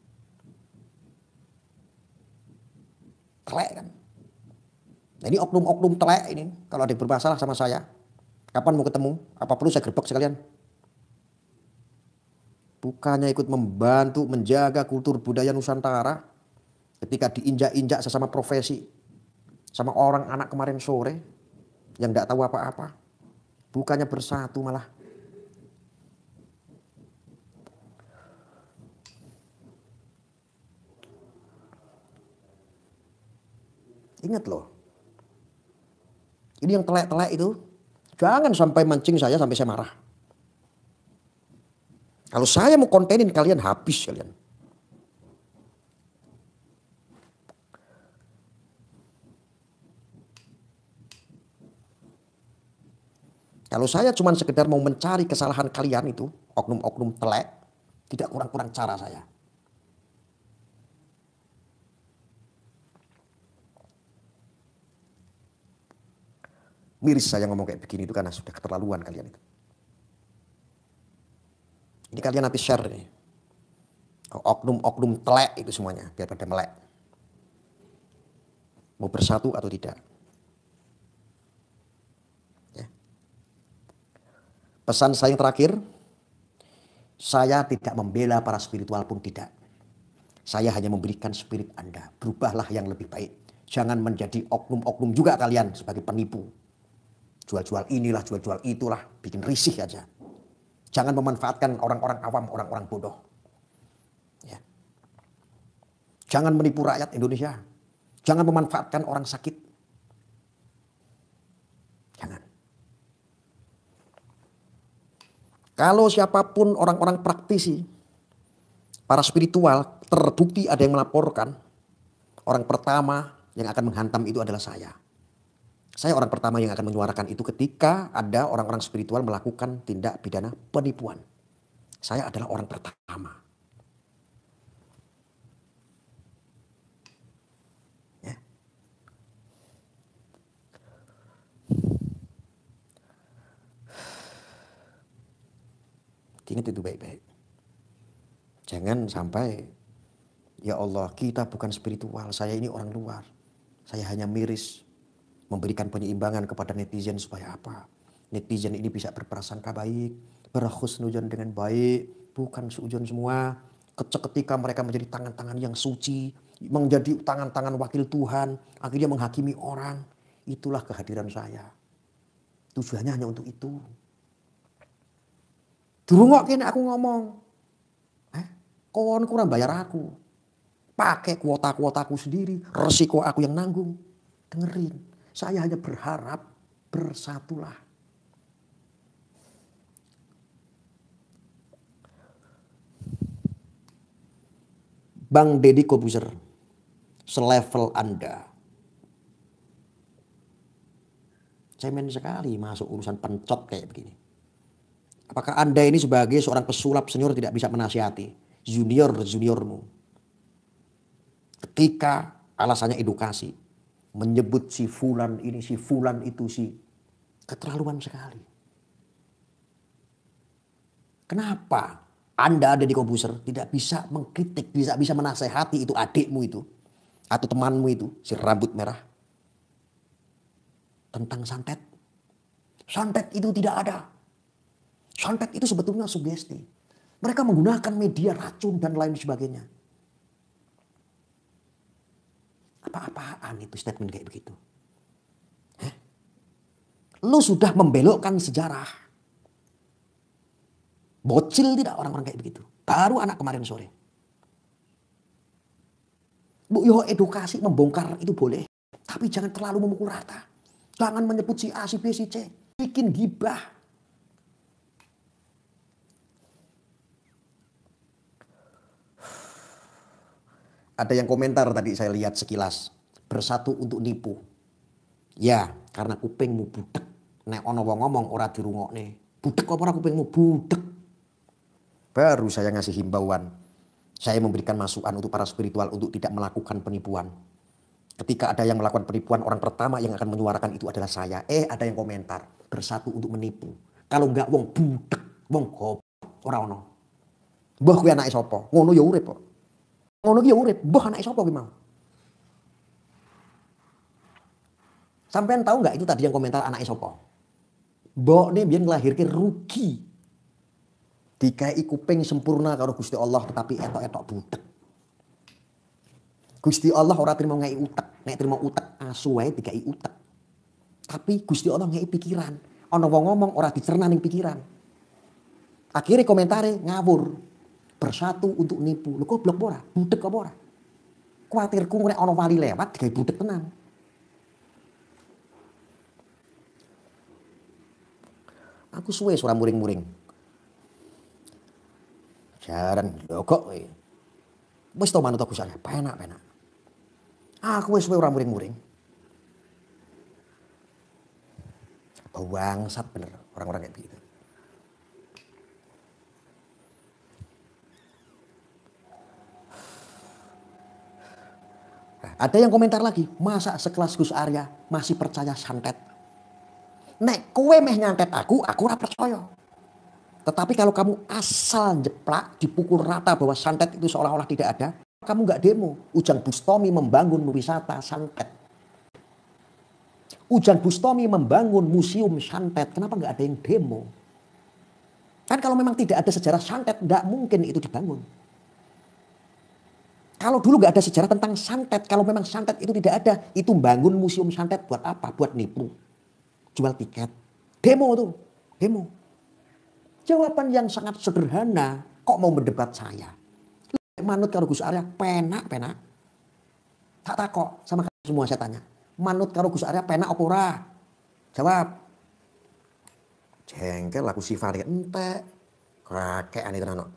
Telek kan? Nah, ini oknum-oknum telek ini. Kalau ada bermasalah sama saya. Kapan mau ketemu? Apa perlu saya gerbek sekalian? Bukannya ikut membantu menjaga kultur budaya Nusantara. Ketika diinjak-injak sesama profesi. Sama orang anak kemarin sore. Yang tidak tahu apa-apa. Bukannya bersatu malah. Ingat loh. Ini yang telek-telek itu. Jangan sampai mancing saya sampai saya marah. Kalau saya mau kontenin kalian habis kalian. Kalau saya cuma sekedar mau mencari kesalahan kalian itu, oknum-oknum telek, tidak kurang-kurang cara saya. Miris saya ngomong kayak begini itu karena sudah keterlaluan kalian itu. Ini kalian nanti share nih. Oknum-oknum telek itu semuanya, biar pada melek. Mau bersatu atau tidak. Ya. Pesan saya yang terakhir, saya tidak membela para spiritual pun tidak. Saya hanya memberikan spirit Anda. Berubahlah yang lebih baik. Jangan menjadi oknum-oknum juga kalian sebagai penipu. Jual-jual inilah, jual-jual itulah. Bikin risih aja. Jangan memanfaatkan orang-orang awam, orang-orang bodoh. Ya. Jangan menipu rakyat Indonesia. Jangan memanfaatkan orang sakit. Jangan. Kalau siapapun orang-orang praktisi, para spiritual, terbukti ada yang melaporkan, orang pertama yang akan menghantam itu adalah saya. Saya orang pertama yang akan menyuarakan itu ketika ada orang-orang spiritual melakukan tindak pidana penipuan. Saya adalah orang pertama. Ya. Ingat itu baik-baik. Jangan sampai, ya Allah, kita bukan spiritual, saya ini orang luar. Saya hanya miris. Memberikan penyeimbangan kepada netizen supaya apa? Netizen ini bisa berprasangka baik, berhusnudzon dengan baik, bukan suudzon semua. Ketika mereka menjadi tangan-tangan yang suci, menjadi tangan-tangan wakil Tuhan, akhirnya menghakimi orang. Itulah kehadiran saya. Tujuannya hanya untuk itu. Durungokin aku ngomong. Kon kurang bayar aku. Pakai kuota-kuotaku sendiri, resiko aku yang nanggung. Dengerin. Saya hanya berharap bersatulah. Bang Deddy Kobuser, selevel Anda. Cemen sekali masuk urusan pencot kayak begini. Apakah Anda ini sebagai seorang pesulap senior tidak bisa menasihati juniormu? Ketika alasannya edukasi. Menyebut si fulan ini, si fulan itu, si keterlaluan sekali. Kenapa Anda ada di Kobuser tidak bisa mengkritik, tidak bisa menasehati itu adikmu itu atau temanmu itu si rambut merah tentang santet? Santet itu tidak ada. Santet itu sebetulnya sugesti. Mereka menggunakan media racun dan lain sebagainya. Apa-apaan itu statement kayak begitu? Lu sudah membelokkan sejarah. Bocil tidak orang-orang kayak begitu. Baru anak kemarin sore. Bu, yo edukasi membongkar itu boleh. Tapi jangan terlalu memukul rata. Jangan menyebut si A, si B, si C. Bikin gibah. Ada yang komentar tadi saya lihat sekilas. Bersatu untuk nipu. Ya, karena kupingmu budek. Nek ono wong ngomong ora dirungokne. Budek apa ora kupingmu? Budek. Baru saya ngasih himbauan. Saya memberikan masukan untuk para spiritual untuk tidak melakukan penipuan. Ketika ada yang melakukan penipuan, orang pertama yang akan menyuarakan itu adalah saya. Ada yang komentar. Bersatu untuk menipu. Kalau enggak wong budek, wong goblok, ora ono. Mbah kuwi anake sapa? Ngono ya urip kok. Ngono ki ya urip, mbah anake sapa kuwi mau? Sampean tahu nggak itu tadi yang komentar anake sapa? Mbokne biyen nglahirke rugi. Dikai kuping sempurna karo Gusti Allah tetapi etok-etok budek. Gusti Allah ora trimo ngei utek, nek trimo utek asu wae dikai utek. Tapi Gusti Allah ngei pikiran. Ana wong ngomong ora dicerna ning pikiran. Akhirnya komentare ngawur. Bersatu untuk nipu. Lho goblok apa ora? Budek apa ora? Kuatirku nek ana wali lewat digawe budek tenan. Aku suwe ora muring-muring. Jaran lho kok kowe. Wis to manut aku saya, penak-penak. Aku wis suwe ora muring-muring. Bangsat bener orang-orang kayak begitu. Nah, ada yang komentar lagi, masa sekelas Gus Arya masih percaya santet? Nek kowe meh nyantet aku ora percaya. Tetapi kalau kamu asal jeplak, dipukul rata bahwa santet itu seolah-olah tidak ada, kamu nggak demo. Ujang Bustomi membangun wisata santet. Ujang Bustomi membangun museum santet. Kenapa nggak ada yang demo? Kan kalau memang tidak ada sejarah santet, nggak mungkin itu dibangun. Kalau dulu nggak ada sejarah tentang santet, kalau memang santet itu tidak ada, itu bangun museum santet buat apa? Buat nipu. Jual tiket. Demo tuh, demo. Jawaban yang sangat sederhana, kok mau mendebat saya? Manut karo Gus Arya, penak. Tak takok sama semua saya tanya. Manut karo Gus Arya penak apa ora? Jawab. Jengkel aku sifat entek. Kakean itu anak.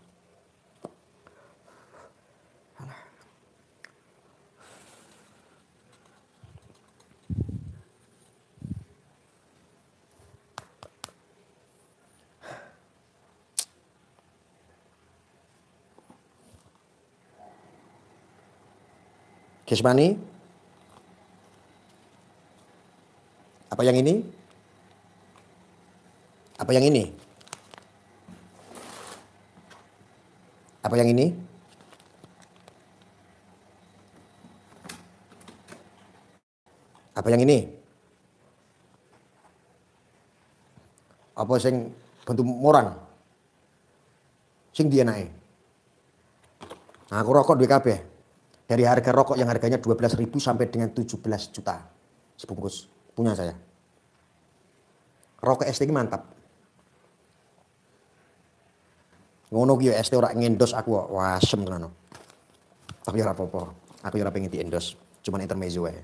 Kesmani? Apa yang ini? Apa yang ini? Apa yang ini? Apa yang ini? Apa sing bentuk morang? Sing dia naik. Nah, aku rokok duwe kabeh. Dari harga rokok yang harganya 12.000 sampai dengan 17 juta sebungkus punya saya. Rokok ST ini mantap. Ngono ki ya ST ora ngendos aku kok wasem tenan. Tapi ora apa-apa. Aku ora pengen diendos, cuman intermezzo wae.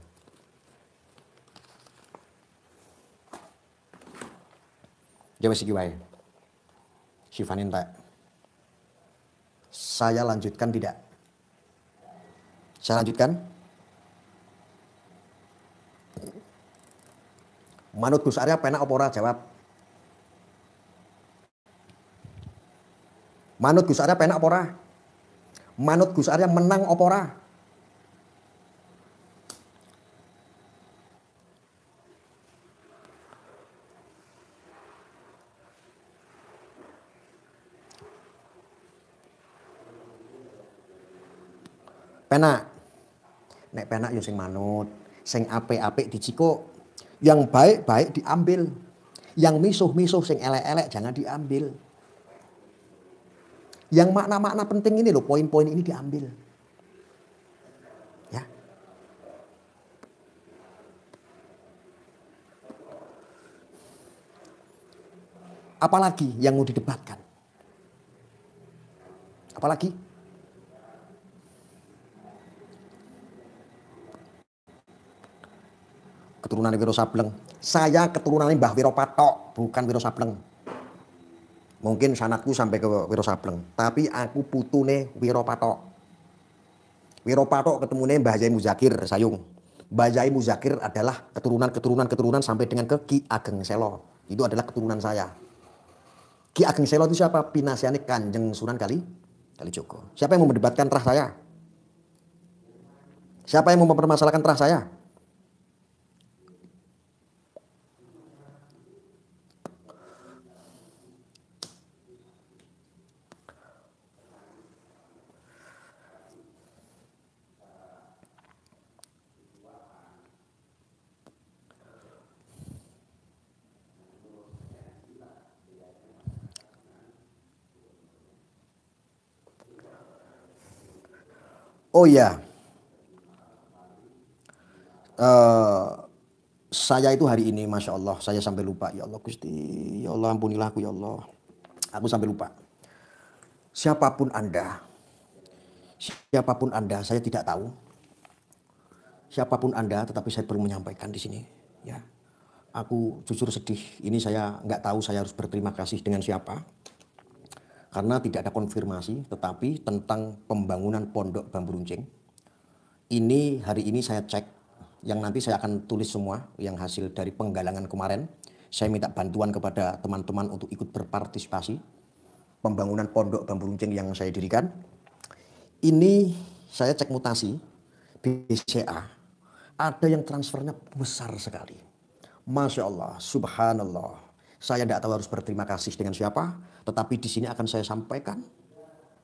Ya wis iki wae. Sifanin tak. Saya lanjutkan tidak? Saya lanjutkan. Manut Gus Arya penak apa ora? Jawab. Manut Gus Arya penak apa ora? Manut Gus Arya menang apa ora? Penak. Nek penak yo sing manut, sing apik-apik dicikuk, yang baik-baik diambil, yang misuh-misuh sing elek-elek jangan diambil. Yang makna-makna penting ini loh, poin-poin ini diambil. Ya. Apalagi yang mau didebatkan? Apalagi? Keturunan Wiro Sableng. Saya keturunan Mbah Wiro Patok, bukan Wiro Sableng. Mungkin sanadku sampai ke Wiro Sableng, tapi aku putune Wiro Patok. Wiro Patok ketemune Mbah Yai Muzakir Sayung. Mbah Yai Muzakir adalah keturunan sampai dengan ke Ki Ageng Selo. Itu adalah keturunan saya. Ki Ageng Selo itu siapa? Pinasiane Kanjeng Sunan Kalijogo. Siapa yang mau mendebatkan terah saya? Siapa yang mau mempermasalahkan terah saya? Oh iya, saya itu hari ini Masya Allah, saya sampai lupa. Ya Allah Gusti, ya Allah ampunilah aku ya Allah. Aku sampai lupa. Siapapun Anda, saya tidak tahu. Siapapun Anda, tetapi saya perlu menyampaikan di sini. Ya, aku jujur sedih. Ini saya nggak tahu saya harus berterima kasih dengan siapa. Karena tidak ada konfirmasi, tetapi tentang pembangunan Pondok Bambu Runcing. Ini hari ini saya cek, yang nanti saya akan tulis semua yang hasil dari penggalangan kemarin. saya minta bantuan kepada teman-teman untuk ikut berpartisipasi pembangunan pondok bambu runcing yang saya dirikan. Ini saya cek mutasi BCA, ada yang transfernya besar sekali. Masya Allah, subhanallah. Saya tidak tahu harus berterima kasih dengan siapa, tetapi di sini akan saya sampaikan.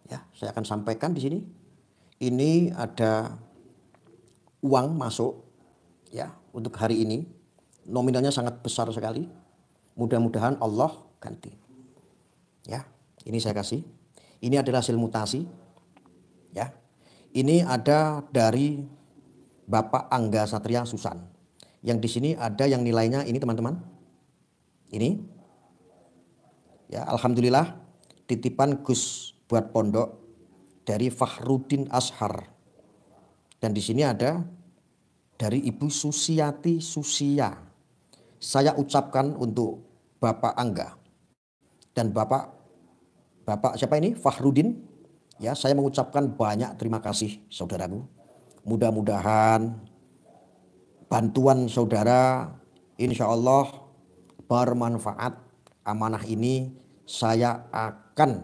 Ya, saya akan sampaikan di sini. Ini ada uang masuk ya untuk hari ini. Nominalnya sangat besar sekali. Mudah-mudahan Allah ganti. Ya, ini saya kasih. Ini adalah hasil mutasi. Ya. Ini ada dari Bapak Angga Satria Susan. Yang di sini ada yang nilainya ini teman-teman. Ini. Ya, alhamdulillah titipan Gus buat pondok dari Fakhrudin Ashar. Dan di sini ada dari Ibu Susiati Susia. Saya ucapkan untuk Bapak Angga dan Bapak siapa ini? Fakhrudin. Ya, saya mengucapkan banyak terima kasih saudaraku. Mudah-mudahan bantuan saudara insya Allah bermanfaat. Amanah ini saya akan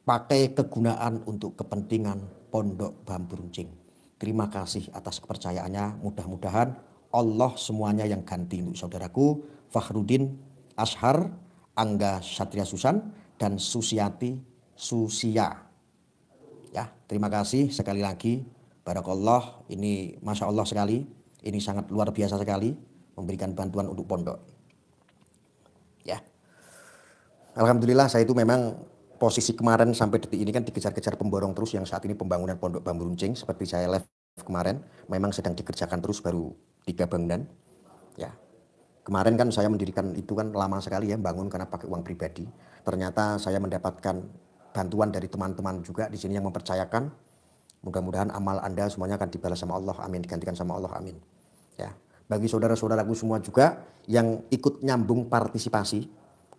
pakai kegunaan untuk kepentingan pondok bambu runcing. Terima kasih atas kepercayaannya. Mudah-mudahan Allah semuanya yang ganti untuk saudaraku Fakhrudin Ashar, Angga Satria Susan, dan Susiati Susia. Ya, terima kasih sekali lagi. Barakallah, ini Masya Allah sekali. Ini sangat luar biasa sekali memberikan bantuan untuk pondok. Ya, alhamdulillah saya itu memang posisi kemarin sampai detik ini kan dikejar-kejar pemborong terus yang saat ini pembangunan pondok bambu runcing seperti saya live kemarin memang sedang dikerjakan terus baru 3 bangunan. Ya, kemarin kan saya mendirikan itu kan lama sekali ya bangun karena pakai uang pribadi. Ternyata saya mendapatkan bantuan dari teman-teman juga di sini yang mempercayakan. Mudah-mudahan amal Anda semuanya akan dibalas sama Allah. Amin. Digantikan sama Allah. Amin. Ya. Bagi saudara-saudaraku semua juga yang ikut nyambung partisipasi,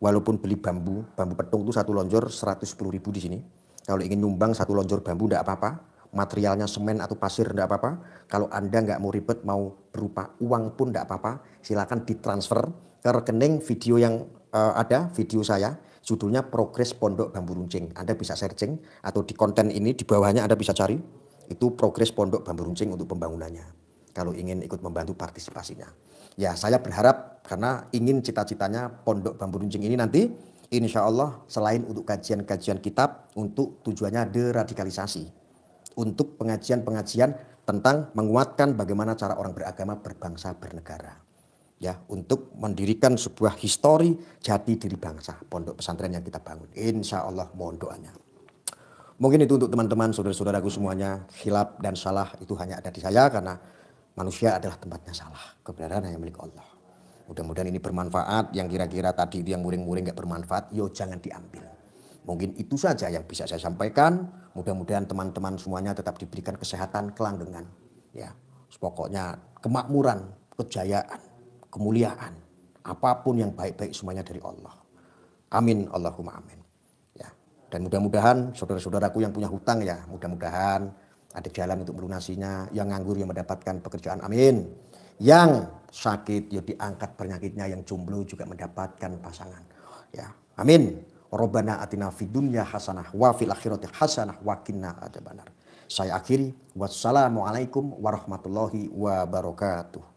walaupun beli bambu petung itu satu lonjor 110.000 di sini. Kalau ingin nyumbang satu lonjor bambu tidak apa-apa. Materialnya semen atau pasir tidak apa-apa. Kalau Anda nggak mau ribet, mau berupa uang pun tidak apa-apa. Silakan ditransfer ke rekening video yang ada, video saya. Judulnya Progres Pondok Bambu Runcing. Anda bisa searching atau di konten ini di bawahnya Anda bisa cari. Itu Progres Pondok Bambu Runcing untuk pembangunannya. Kalau ingin ikut membantu partisipasinya. Ya, saya berharap karena ingin cita-citanya Pondok Bambu Runcing ini nanti insya Allah selain untuk kajian-kajian kitab, untuk tujuannya deradikalisasi. Untuk pengajian-pengajian tentang menguatkan bagaimana cara orang beragama berbangsa bernegara. Ya, untuk mendirikan sebuah histori jati diri bangsa, pondok pesantren yang kita bangun. Insya Allah mohon doanya. Mungkin itu untuk teman-teman, saudara-saudaraku semuanya. Khilaf dan salah itu hanya ada di saya karena manusia adalah tempatnya salah. Kebenaran hanya milik Allah. Mudah-mudahan ini bermanfaat. Yang kira-kira tadi itu yang muring-muring gak bermanfaat, yo jangan diambil. Mungkin itu saja yang bisa saya sampaikan. Mudah-mudahan teman-teman semuanya tetap diberikan kesehatan, kelanggengan. Ya, pokoknya kemakmuran, kejayaan, kemuliaan, apapun yang baik-baik semuanya dari Allah. Amin, Allahumma amin. Ya, dan mudah-mudahan saudara-saudaraku yang punya hutang ya, mudah-mudahan ada jalan untuk melunasinya. Yang nganggur yang mendapatkan pekerjaan, amin. Yang sakit ya diangkat penyakitnya, yang jomblo juga mendapatkan pasangan. Ya, amin. Rabbana atina fid dunya hasanah wa fil akhirati hasanah wa qina adzabannar. Saya akhiri, wassalamualaikum warahmatullahi wabarakatuh.